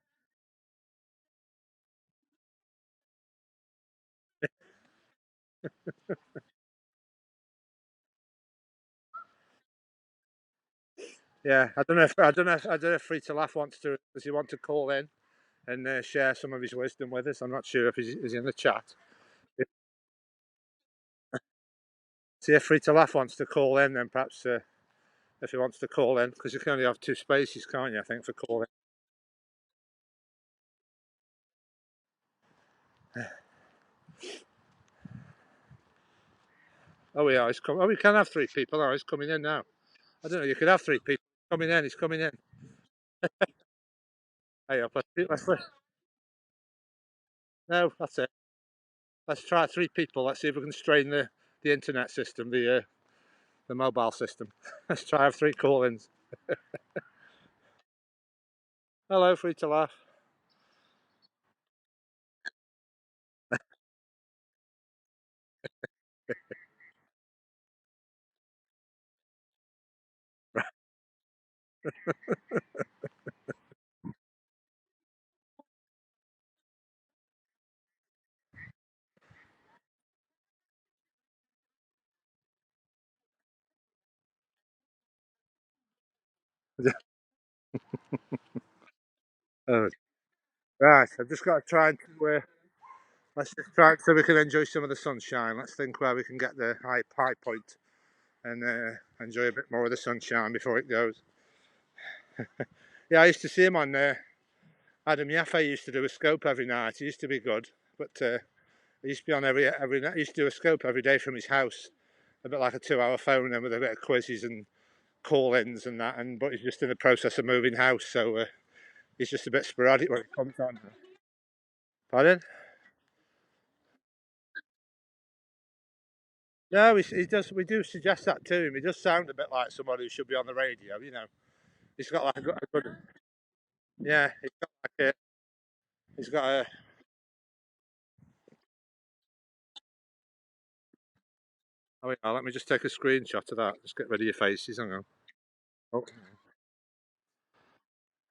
yeah, I don't know if Free to Laugh wants to. Does he want to call in and share some of his wisdom with us? I'm not sure if he's in the chat. See if Free to Laugh wants to call in, then perhaps if he wants to call in, because you can only have two spaces, can't you? I think for calling. Oh, yeah, he's coming. Oh, we can have three people. Oh, he's coming in now. I don't know. You could have three people coming in. He's coming in. Hey, up. No, that's it. Let's try three people. Let's see if we can strain the internet system, the mobile system. Let's try have three call-ins. Hello, Free to Laugh. Oh, right, I've just got to try and let's just try it so we can enjoy some of the sunshine. Let's think where we can get the high point and enjoy a bit more of the sunshine before it goes. Yeah, I used to see him on there. Adam Yaffe used to do a scope every night. He used to be good, but he used to be on every night. He used to do a scope every day from his house, a bit like a 2 hour phone, and with a bit of quizzes and call-ins and that. And but he's just in the process of moving house, so he's just a bit sporadic when it comes on. Pardon? No, he does. We do suggest that to him. He does sound a bit like someone who should be on the radio. You know, he's got like a good yeah. He's got a. Oh, yeah, let me just take a screenshot of that. Just get rid of your faces. Hang on. Oh.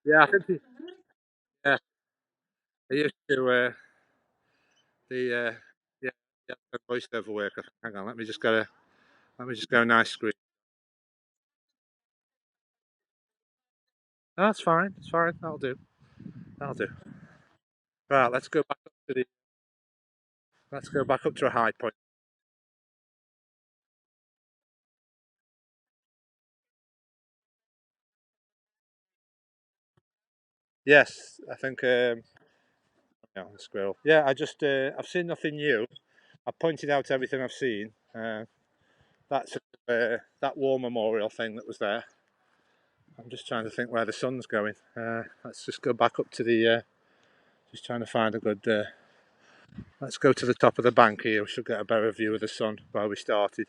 Yeah, I think yeah, he used to the yeah, yeah, the voiceover work. Hang on, let me just go nice screen. No, that's fine. It's fine. That'll do. That'll do. Right, let's go back up to a high point. Yes, I think yeah, the squirrel. Yeah, I've seen nothing new. I pointed out everything I've seen. That's that war memorial thing that was there. I'm just trying to think where the sun's going. Let's just go back up to the. Just trying to find a good. Let's go to the top of the bank here. We should get a better view of the sun where we started.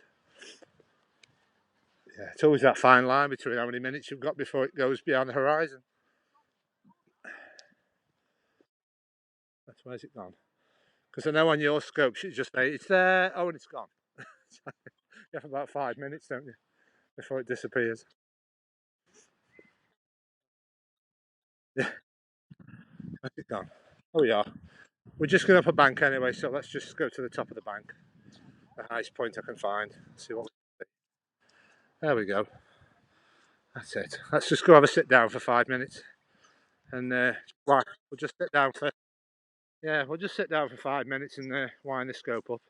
Yeah, it's always that fine line between how many minutes you've got before it goes beyond the horizon. That's where's it gone? Because I know on your scope you just say it's there. Oh, and it's gone. You have about 5 minutes, don't you, before it disappears? Yeah, where's it gone? Oh, yeah. We're just going up a bank anyway, so let's just go to the top of the bank, the highest point I can find. See what. There we go. That's it. Let's just go have a sit down for 5 minutes, and we'll just sit down for we'll just sit down for 5 minutes and wind the scope up.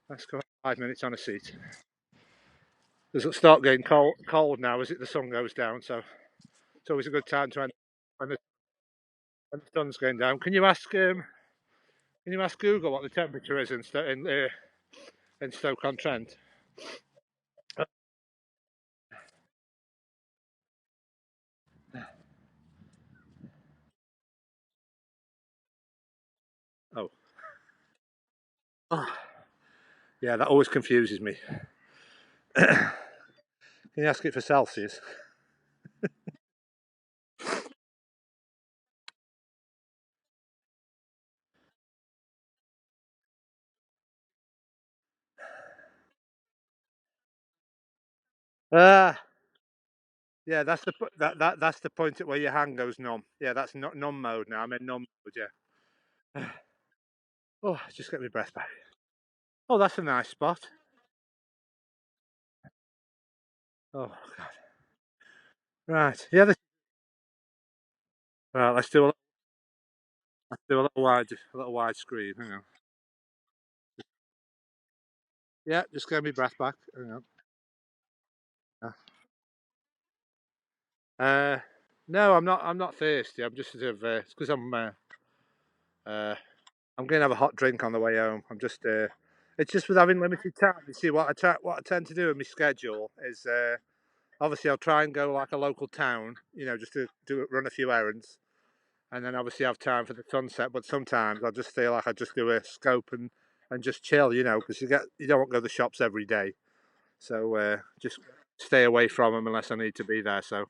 Let's go 5 minutes on a seat. It'll start getting cold now as the sun goes down, so it's always a good time to end when the sun's going down. Can you ask Google what the temperature is in Stoke-on-Trent? Oh, yeah, that always confuses me. Can you ask it for Celsius? Ah, yeah, that's the point at where your hand goes numb. Yeah, that's not numb mode now. I'm in numb mode. Yeah. Oh, just get my breath back. Oh, that's a nice spot. Oh God. Right. Yeah. Right. Let's do a little wide screen. Hang on. Yeah. Just get my breath back. Hang on. Uh, no, I'm not. I'm not thirsty. I'm just sort of. It's because uh, I'm going to have a hot drink on the way home. I'm just. It's just with having limited time. You see, what I tend to do in my schedule is obviously I'll try and go like a local town, just to run a few errands, and then obviously have time for the sunset. But sometimes I just feel like I just do a scope and just chill, because you don't want to go to the shops every day. So just stay away from them unless I need to be there. So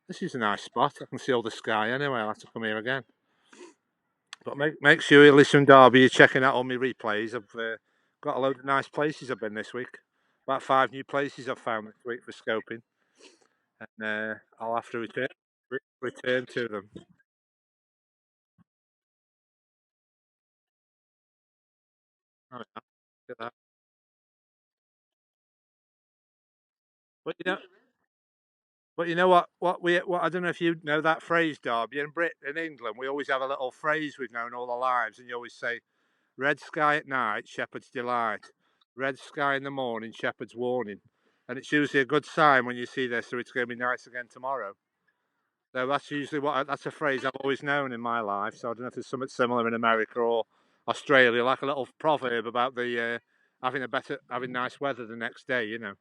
this is a nice spot. I can see all the sky anyway. I'll have to come here again. But make sure you listen, Derby. You're checking out all my replays. I've got a load of nice places I've been this week. About 5 new places I've found this week for scoping, and I'll have to return to them. Oh, yeah, look at that. But you know what I don't know if you know that phrase, Derby. In England, we always have a little phrase we've known all our lives, and you always say, "Red sky at night, shepherd's delight. Red sky in the morning, shepherd's warning." And it's usually a good sign when you see this, so it's going to be nice again tomorrow. So that's usually that's a phrase I've always known in my life. So I don't know if there's something similar in America or Australia, like a little proverb about the having nice weather the next day. Yeah,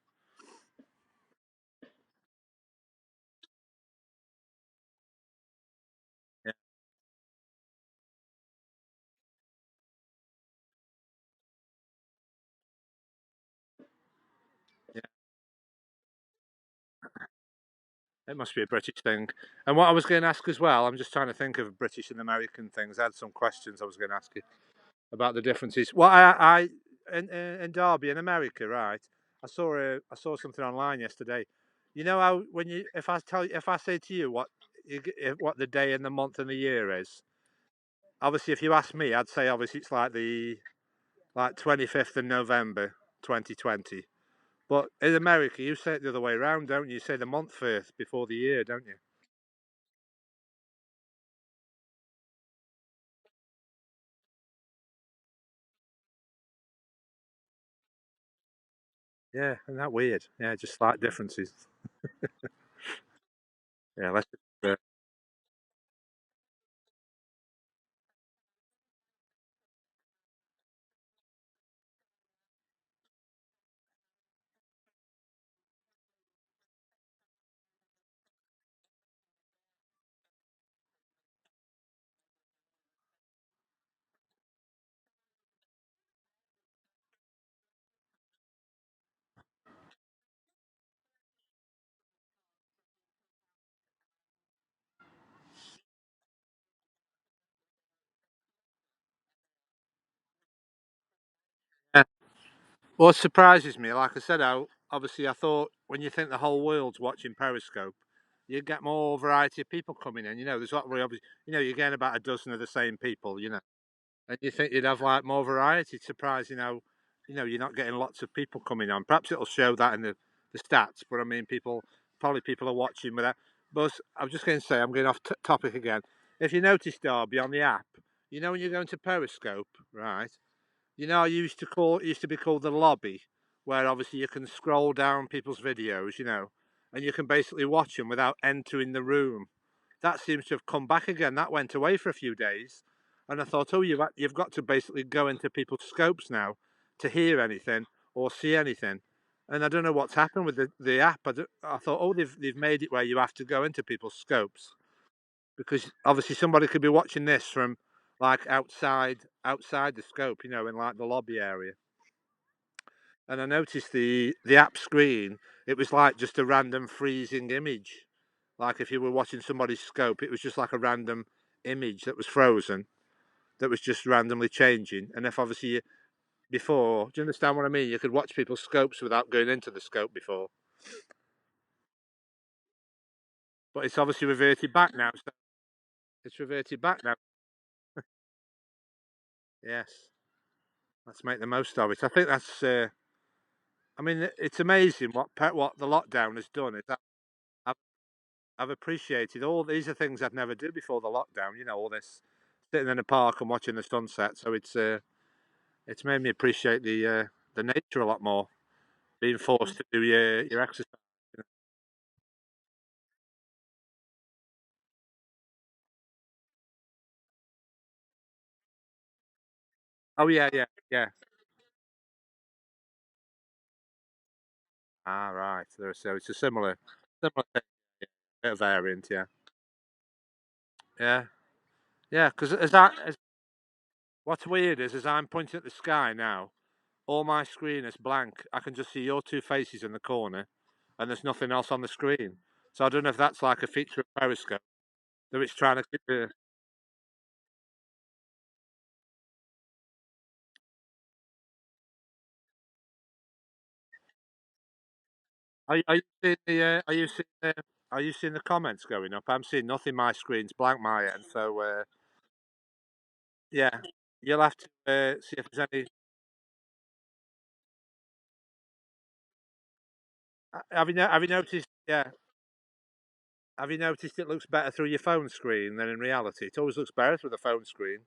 yeah. It must be a British thing. And what I was going to ask as well, I'm just trying to think of British and American things. I had some questions I was going to ask you about the differences. Well, in Derby in America, right? I saw something online yesterday. You know how when you if I say to you what the day and the month and the year is, obviously if you ask me, I'd say obviously it's like the 25th of November 2020. But in America, you say it the other way around, don't you? You say the month first before the year, don't you? Yeah, isn't that weird? Yeah, just slight differences. Yeah, let's just, yeah. What surprises me, like I said, obviously I thought when you think the whole world's watching Periscope, you get more variety of people coming in. There's not really obvious. You're getting about a dozen of the same people. And you think you'd have like more variety. It's surprising how, you're not getting lots of people coming on. Perhaps it'll show that in the stats, but I mean, people are watching with that. But I was just going to say, I'm going off topic again. If you notice, Darby, on the app, when you're going to Periscope, right? I it used to be called the lobby, where obviously you can scroll down people's videos, and you can basically watch them without entering the room. That seems to have come back again. That went away for a few days, and I thought, oh, you've got to basically go into people's scopes now to hear anything or see anything. And I don't know what's happened with the app. I thought, oh, they've made it where you have to go into people's scopes because obviously somebody could be watching this from like outside the scope, you know, in like the lobby area. And I noticed the app screen, it was like just a random freezing image. Like if you were watching somebody's scope, it was just like a random image that was frozen, that was just randomly changing. And if obviously before, do you understand what I mean? You could watch people's scopes without going into the scope before, but it's obviously reverted back now. So it's reverted back now. Yes, let's make the most of it. I think that's. I mean, it's amazing what the lockdown has done. Is that I've, I've appreciated all these are things I'd never do before the lockdown. You know, all this sitting in a park and watching the sunset. So it's made me appreciate the nature a lot more. Being forced to do your exercise. You know. Oh yeah, yeah, yeah. Ah, right. So it's a similar thing. Yeah. Bit of variant, yeah, yeah, yeah. Because what's weird is as I'm pointing at the sky now, all my screen is blank. I can just see your two faces in the corner, and there's nothing else on the screen. So I don't know if that's like a feature of Periscope that it's trying to keep the. Are you seeing are you seeing the comments going up? I'm seeing nothing. My screen's blank my end. So yeah, you'll have to see if there's any. Have you noticed? Yeah, have you noticed it looks better through your phone screen than in reality? It always looks better through the phone screen.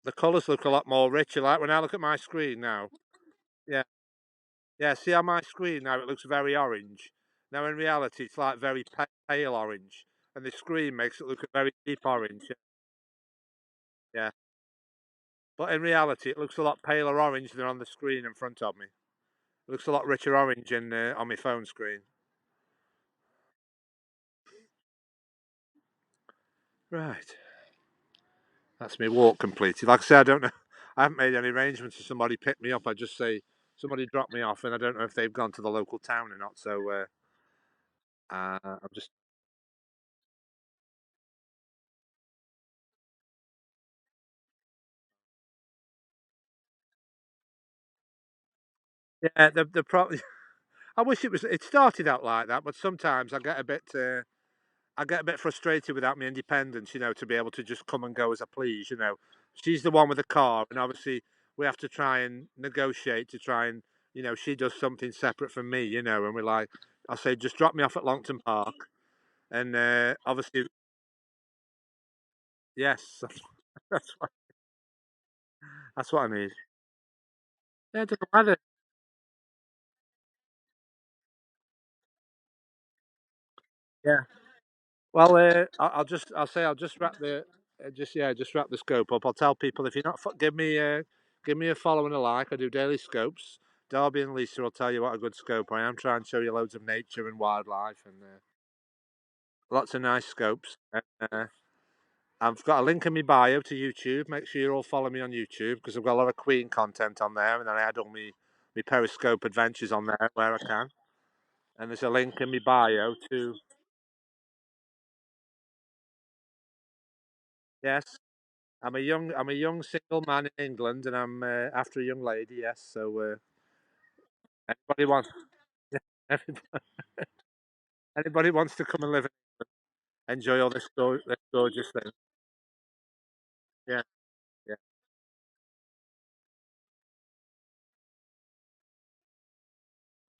The colours look a lot more richer. Like when I look at my screen now. Yeah, yeah. See on my screen now it looks very orange. Now in reality it's like very pale orange, and the screen makes it look a very deep orange. Yeah, yeah. But in reality it looks a lot paler orange than on the screen in front of me. It looks a lot richer orange on my phone screen. Right. That's my walk completed. Like I say, I don't know. I haven't made any arrangements for somebody pick me up. I just say somebody drop me off, and I don't know if they've gone to the local town or not. So I'm just yeah. The probably I wish it was. It started out like that, but sometimes I get a bit frustrated without my independence. You know, to be able to just come and go as I please. You know, she's the one with the car, and obviously we have to try and negotiate to try and she does something separate from me. You know, and we're like, I'll say just drop me off at Longton Park. And obviously, yes, that's what, that's what I need. Yeah, it doesn't matter. Yeah. Well, I'll just wrap the just wrap the scope up. I'll tell people if you're not give me a follow and a like. I do daily scopes. Darby and Lisa will tell you what a good scope I am. Try and show you loads of nature and wildlife and lots of nice scopes. I've got a link in my bio to YouTube. Make sure you all follow me on YouTube because I've got a lot of Queen content on there, and then I add all my Periscope adventures on there where I can. And there's a link in my bio to yes, I'm a young single man in England, and I'm after a young lady. Yes, so anybody wants anybody, anybody wants to come and live and enjoy all this gorgeous thing. Yeah, yeah,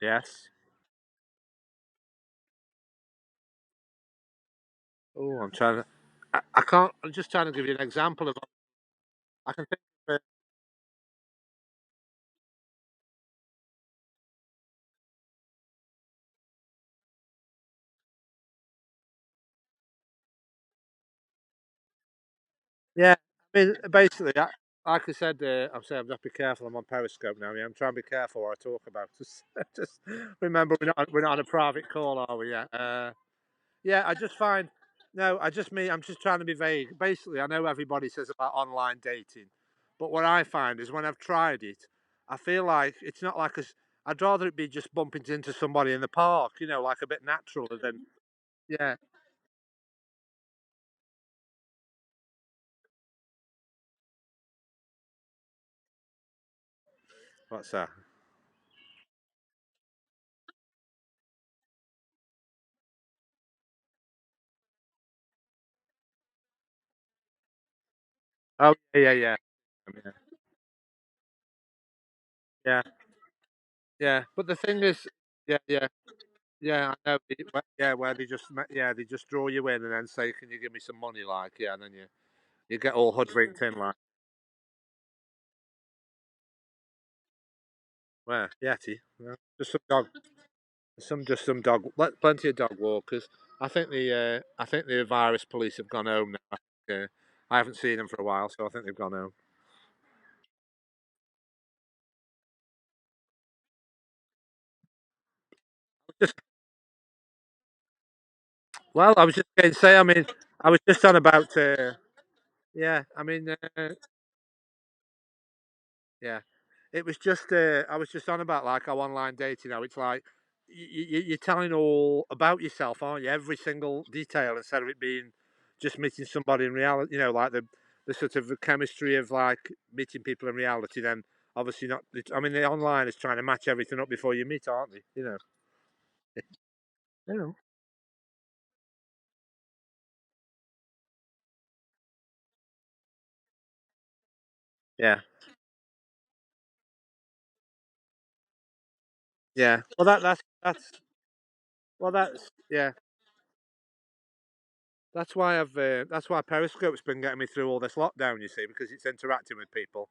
yes. Oh, I'm trying to. I can't. I'm just trying to give you an example of. I can think of. Yeah, I mean, basically, like I said, I'm saying I've got to be careful. I'm on Periscope now. Yeah, I'm trying to be careful what I talk about. Just remember, we're not on a private call, are we? Yeah. Yeah, I just find No, I just mean I'm just trying to be vague. Basically, I know everybody says about online dating, but what I find is when I've tried it, I feel like it's not like as I'd rather it be just bumping into somebody in the park, like a bit natural than yeah. What's that? Oh yeah, yeah, yeah, yeah, yeah. Yeah. But the thing is, yeah, yeah, yeah. I know. Yeah, where they just yeah they just draw you in and then say, "Can you give me some money?" Like yeah, and then you get all hoodwinked in like where Yeti. Yeah. Just some dog. Some dog, plenty of dog walkers. I think the virus police have gone home now. I haven't seen them for a while, so I think they've gone home. Just well, I was just going to say. I mean, I was just on about. Yeah, I mean, yeah, it was just. I was just on about like how online dating now. It's like you're telling all about yourself, aren't you? Every single detail instead of it being just meeting somebody in reality. Like the sort of the chemistry of like meeting people in reality. Then obviously not. I mean, the online is trying to match everything up before you meet, aren't they? Yeah. Yeah. Yeah. Well, that's well, that's yeah. That's why Periscope's been getting me through all this lockdown. You see, because it's interacting with people.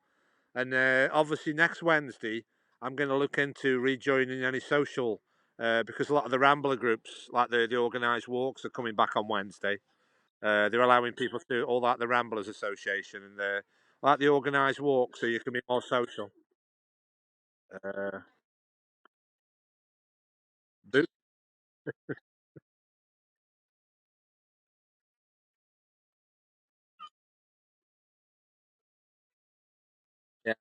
And obviously, next Wednesday, I'm going to look into rejoining any social because a lot of the Rambler groups, like the organised walks, are coming back on Wednesday. They're allowing people to do all that, the Ramblers Association, and like the organised walk, so you can be more social. Uh, boot, yeah,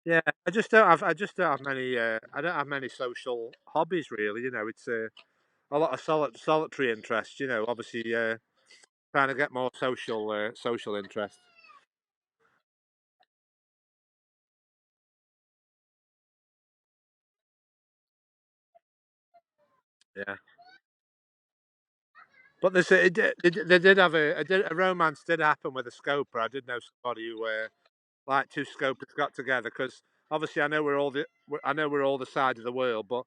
yeah. I just don't have many. I don't have many social hobbies really. It's a lot of solitary interest. Obviously trying to get more social interest. Yeah. But they did have a romance did happen with a scoper. I did know somebody who like two scopers got together because obviously I know we're all the side of the world, but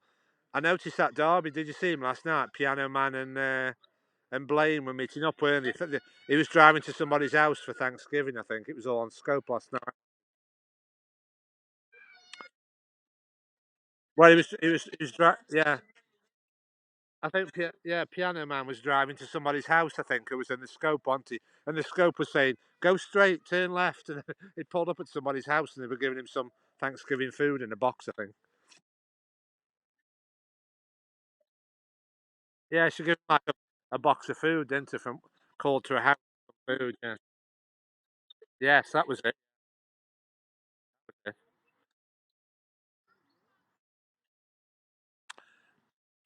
I noticed that Derby. Did you see him last night? Piano Man and Blaine were meeting up, weren't they? He was driving to somebody's house for Thanksgiving. I think it was all on scope last night. Well, yeah. I think, yeah, Piano Man was driving to somebody's house. I think it was in the scope, wasn't he? And the scope was saying, "Go straight, turn left." And he pulled up at somebody's house, and they were giving him some Thanksgiving food in a box. I think. Yeah, she gave him like a box of food, didn't she? From called to a house for food. Yeah. Yes, that was it.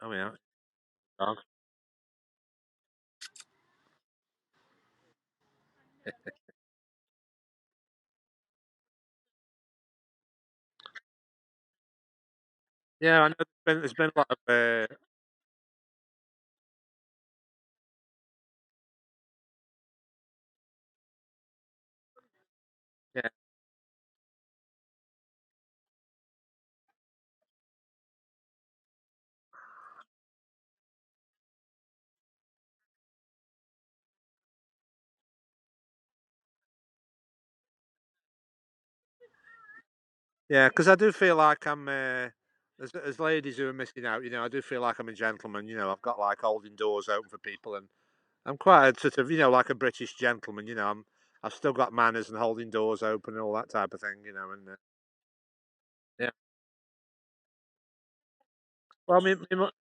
Oh yeah, dog. Yeah, I know. There's been a lot of yeah. Yeah, because I do feel like I'm as ladies who are missing out. I do feel like I'm a gentleman. I've got like holding doors open for people, and I'm quite a sort of like a British gentleman. I've still got manners and holding doors open and all that type of thing. And yeah, Well,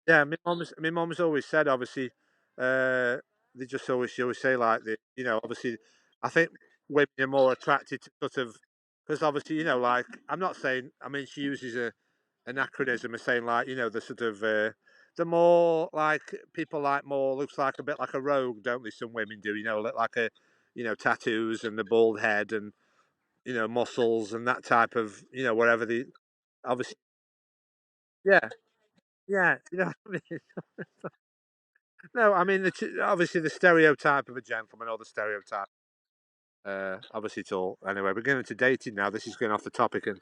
yeah, my mum's always said, obviously, they just always she always say like the, obviously, I think women are more attracted to sort of because obviously, like I'm not saying, I mean, she uses a anachronism of saying like, the sort of the more like people like more looks like a bit like a rogue, don't they? Some women do, look like a, tattoos and the bald head and muscles and that type of, whatever the obviously, yeah, yeah, what I mean? No, I mean, obviously the stereotype of a gentleman or the stereotype. Obviously, it's all anyway. We're getting into dating now. This is going off the topic, and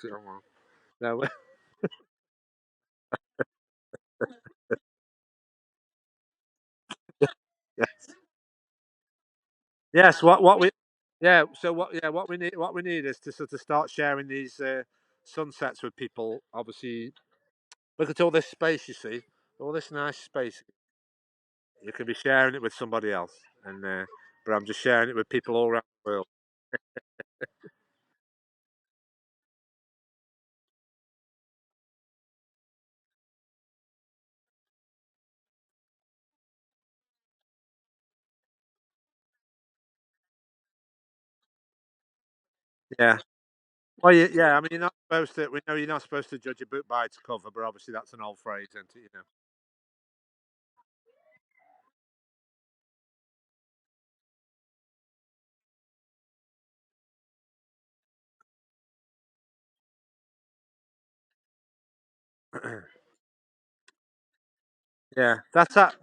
no, yeah. Yes. What we, yeah. So what we need is to sort of start sharing these sunsets with people. Obviously, look at all this space. You see, all this nice space. You can be sharing it with somebody else, and but I'm just sharing it with people all around the world. Yeah. Well, yeah. I mean, you're not supposed to. We know you're not supposed to judge a book by its cover, but obviously that's an old phrase, isn't it? Yeah, that's that.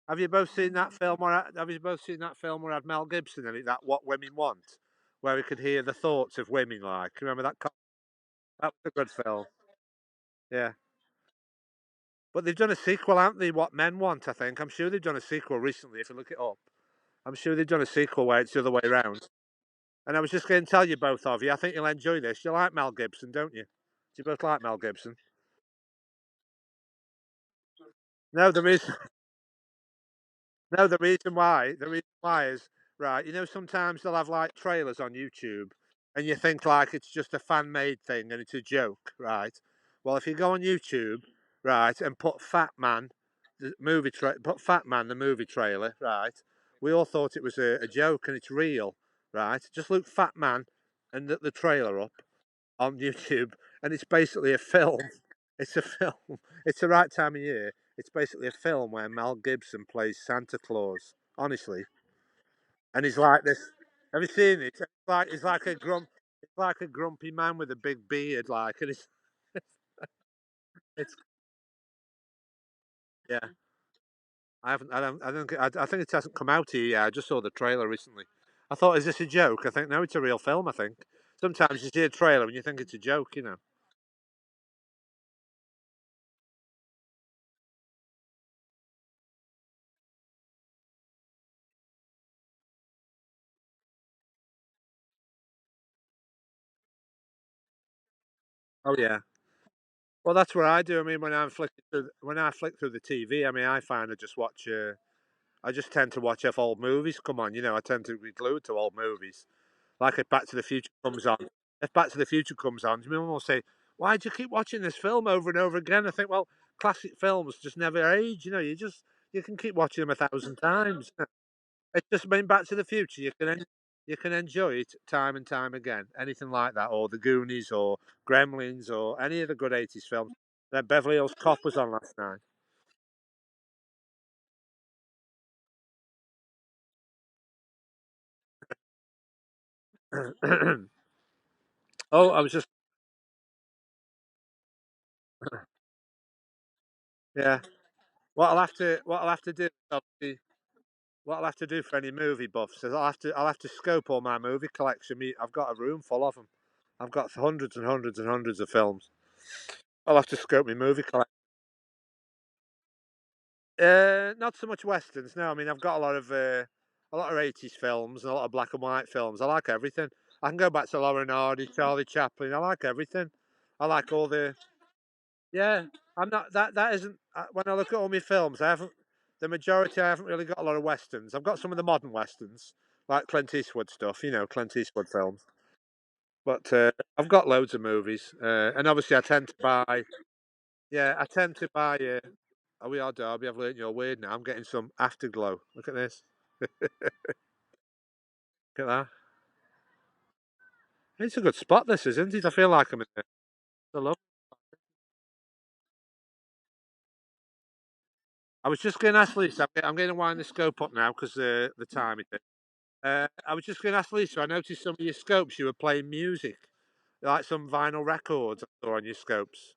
Have you both seen that film? Or have you both seen that film where had Mel Gibson in it? That What Women Want, where we could hear the thoughts of women. Like, remember that? That was a good film. Yeah, but they've done a sequel, haven't they? What Men Want, I think. I'm sure they've done a sequel recently. If you look it up, I'm sure they've done a sequel where it's the other way around. And I was just going to tell you both of you. I think you'll enjoy this. You like Mel Gibson, don't you? Do you both like Mel Gibson? No, there is. No, the reason why is right. Sometimes they'll have like trailers on YouTube, and you think like it's just a fan made thing and it's a joke, right? Well, if you go on YouTube, right, and put Fat Man, put Fat Man the movie trailer, right? We all thought it was a joke, and it's real, right? Just look Fat Man and the trailer up on YouTube, and it's basically a film. It's a film. It's the right time of year. It's basically a film where Mel Gibson plays Santa Claus. Honestly, and he's like this. Have you seen it? It's like a grumpy man with a big beard, like, and it's yeah. I think it hasn't come out here yet. I just saw the trailer recently. I thought, is this a joke? I think no, it's a real film. I think sometimes you see a trailer and you think it's a joke. Oh yeah. Well, that's what I do. I mean, when I flick through the TV, I mean, I find I just watch. I just tend to watch if old movies come on. I tend to be glued to old movies. Like if Back to the Future comes on. If Back to the Future comes on, my mum will say, "Why do you keep watching this film over and over again?" I think, well, classic films just never age. You can keep watching them 1,000 times. It's just been Back to the Future. You can enjoy it time and time again. Anything like that, or The Goonies, or Gremlins, or any of the good 80s films. Then Beverly Hills Cop was on last night. Oh, I was just yeah. What I'll have to do, obviously, what I'll have to do for any movie buffs is I'll have to scope all my movie collection. I've got a room full of them. I've got hundreds and hundreds and hundreds of films. I'll have to scope my movie collection. Not so much westerns. No, I mean I've got a lot of 80s films and a lot of black and white films. I like everything. I can go back to Laura and Hardy, Charlie Chaplin. I like everything. I like all the yeah. I'm not that. That isn't when I look at all my films. I haven't the majority. I haven't really got a lot of westerns. I've got some of the modern westerns like Clint Eastwood stuff. Clint Eastwood films. But I've got loads of movies, and obviously I tend to buy. Yeah, I tend to buy. Oh, we are Derby. I've learnt your word now. I'm getting some afterglow. Look at this. Look at that. It's a good spot, this, isn't it? I feel like I'm in the love. I was just going to ask Lisa. I'm going to wind the scope up now because the time it is. I was just going to ask Lisa. I noticed some of your scopes. You were playing music, like some vinyl records I saw on your scopes.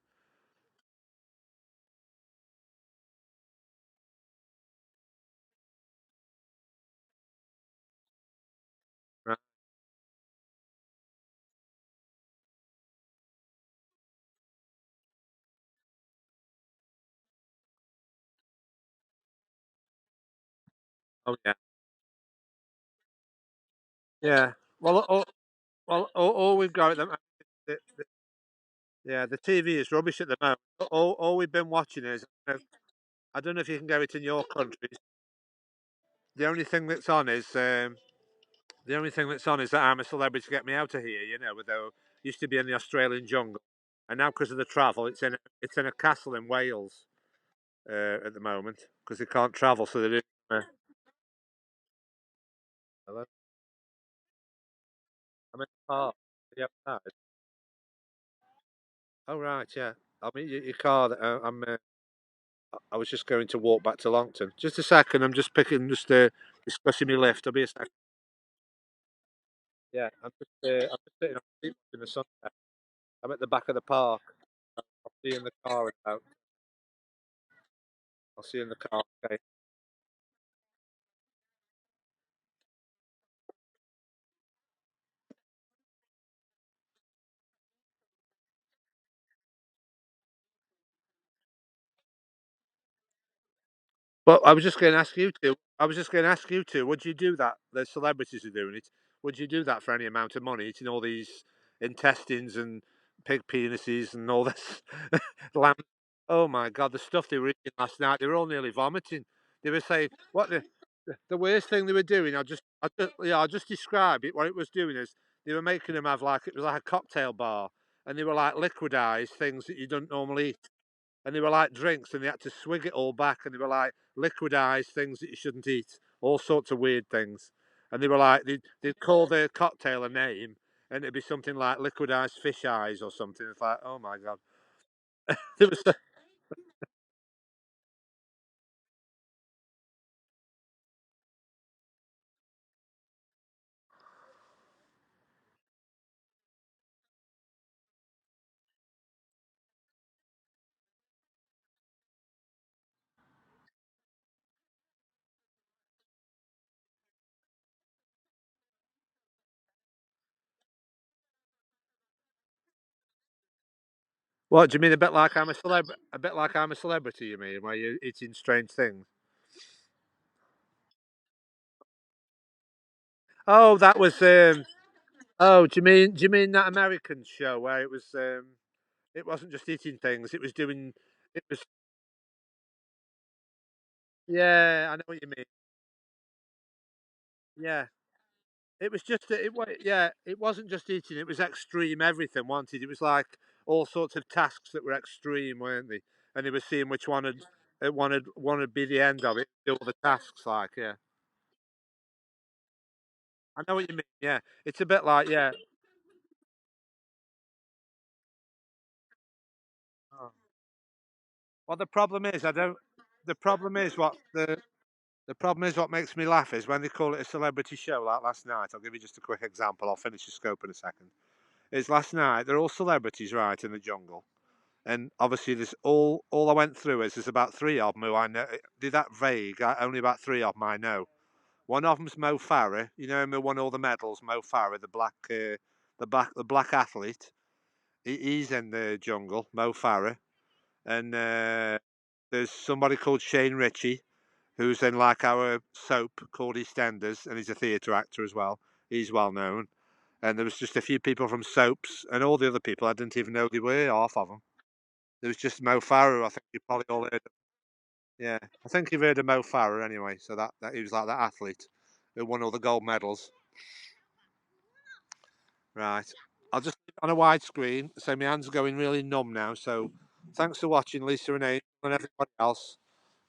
Right. Oh yeah. Yeah. All we've got at the, the, yeah, the TV is rubbish at the moment. All we've been watching is I don't know if you can get it in your countries. The only thing that's on is the only thing that's on is that I'm a celebrity to get me out of here. You know, though used to be in the Australian jungle, and now because of the travel, it's in a castle in Wales at the moment because they can't travel, so they're doing. Hello? I'm in the park. Yeah. Oh right, yeah. I mean, your car. I was just going to walk back to Longton. Just a second. I'm just discussing my lift. I'll be a second. Yeah, I'm just sitting on the seat watching the sunset. I'm at the back of the park. I'll see you in the car in about. I'll see you in the car. Okay. Well, I was just going to ask you to. I was just going to ask you to. Would you do that? The celebrities are doing it. Would you do that for any amount of money? Eating all these intestines and pig penises and all this lamb. Oh my God, the stuff they were eating last night. They were all nearly vomiting. They were saying what the worst thing they were doing. I'll just describe it. What it was doing is they were making them have like it was like a cocktail bar, and they were like liquidized things that you don't normally eat, and they were like drinks, and they had to swig it all back, and they were like liquidized things that you shouldn't eat, all sorts of weird things, and they were like they'd call their cocktail a name, and it'd be something like liquidized fish eyes or something. It's like, oh my God, it was. What do you mean? A bit like I'm a celeb? A bit like I'm a celebrity? You mean where you're eating strange things? Oh, that was. Oh, do you mean that American show where it was? It wasn't just eating things. It was doing. It was. Yeah, I know what you mean. Yeah, it was just. Yeah, it wasn't just eating. It was extreme everything. Wanted. It was like all sorts of tasks that were extreme, weren't they? And they were seeing which one had. It wanted be the end of it. Do all the tasks like yeah. I know what you mean. Yeah, it's a bit like yeah. Oh. Well, the problem is I don't. The problem is what the problem is what makes me laugh is when they call it a celebrity show like last night. I'll give you just a quick example. I'll finish the scope in a second. Is last night they're all celebrities right in the jungle, and obviously all I went through is there's about three of them who I know. They're that vague. Only about three of them I know. One of them's Mo Farah. You know him who won all the medals. Mo Farah, the black athlete. He's in the jungle. Mo Farah, and there's somebody called Shane Ritchie who's in like our soap called EastEnders, and he's a theatre actor as well. He's well known. And there was just a few people from soaps, and all the other people I didn't even know they were half of them. There was just Mo Farah. I think you probably all heard. Of. Yeah, I think you've heard of Mo Farah anyway. So that he was like that athlete who won all the gold medals. Right. I'll just on a wide screen. So my hands are going really numb now. So Thanks for watching, Lisa and Amy and everybody else.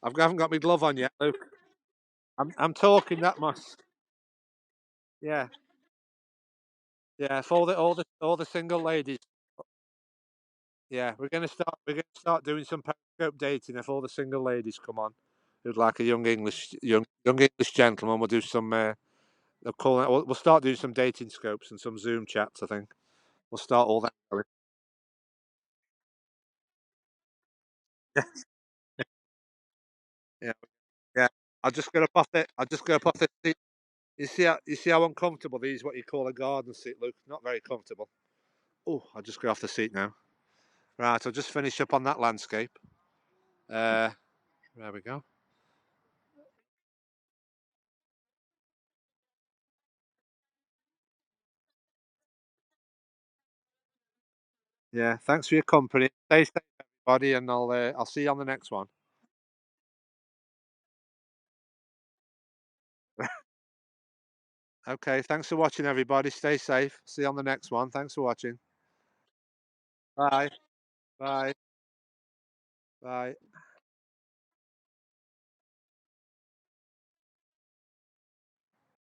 I haven't got my glove on yet, Luke. I'm talking that much. Yeah, yeah. For all the single ladies. Yeah, we're gonna start doing some periscope dating if all the single ladies come on. Who'd like a young English gentleman? We'll do some. They'll call it. We'll start doing some dating scopes and some Zoom chats. I think we'll start all that going. Yeah, yeah. I'll just go off the seat. You see how uncomfortable these what you call a garden seat, Luke. Not very comfortable. Oh, I'll just go off the seat now. Right, I'll just finish up on that landscape. Uh, there we go. Yeah, thanks for your company. Stay safe, everybody, and I'll see you on the next one. Okay, thanks for watching, everybody. Stay safe. See you on the next one. Thanks for watching. Bye. Bye. Bye.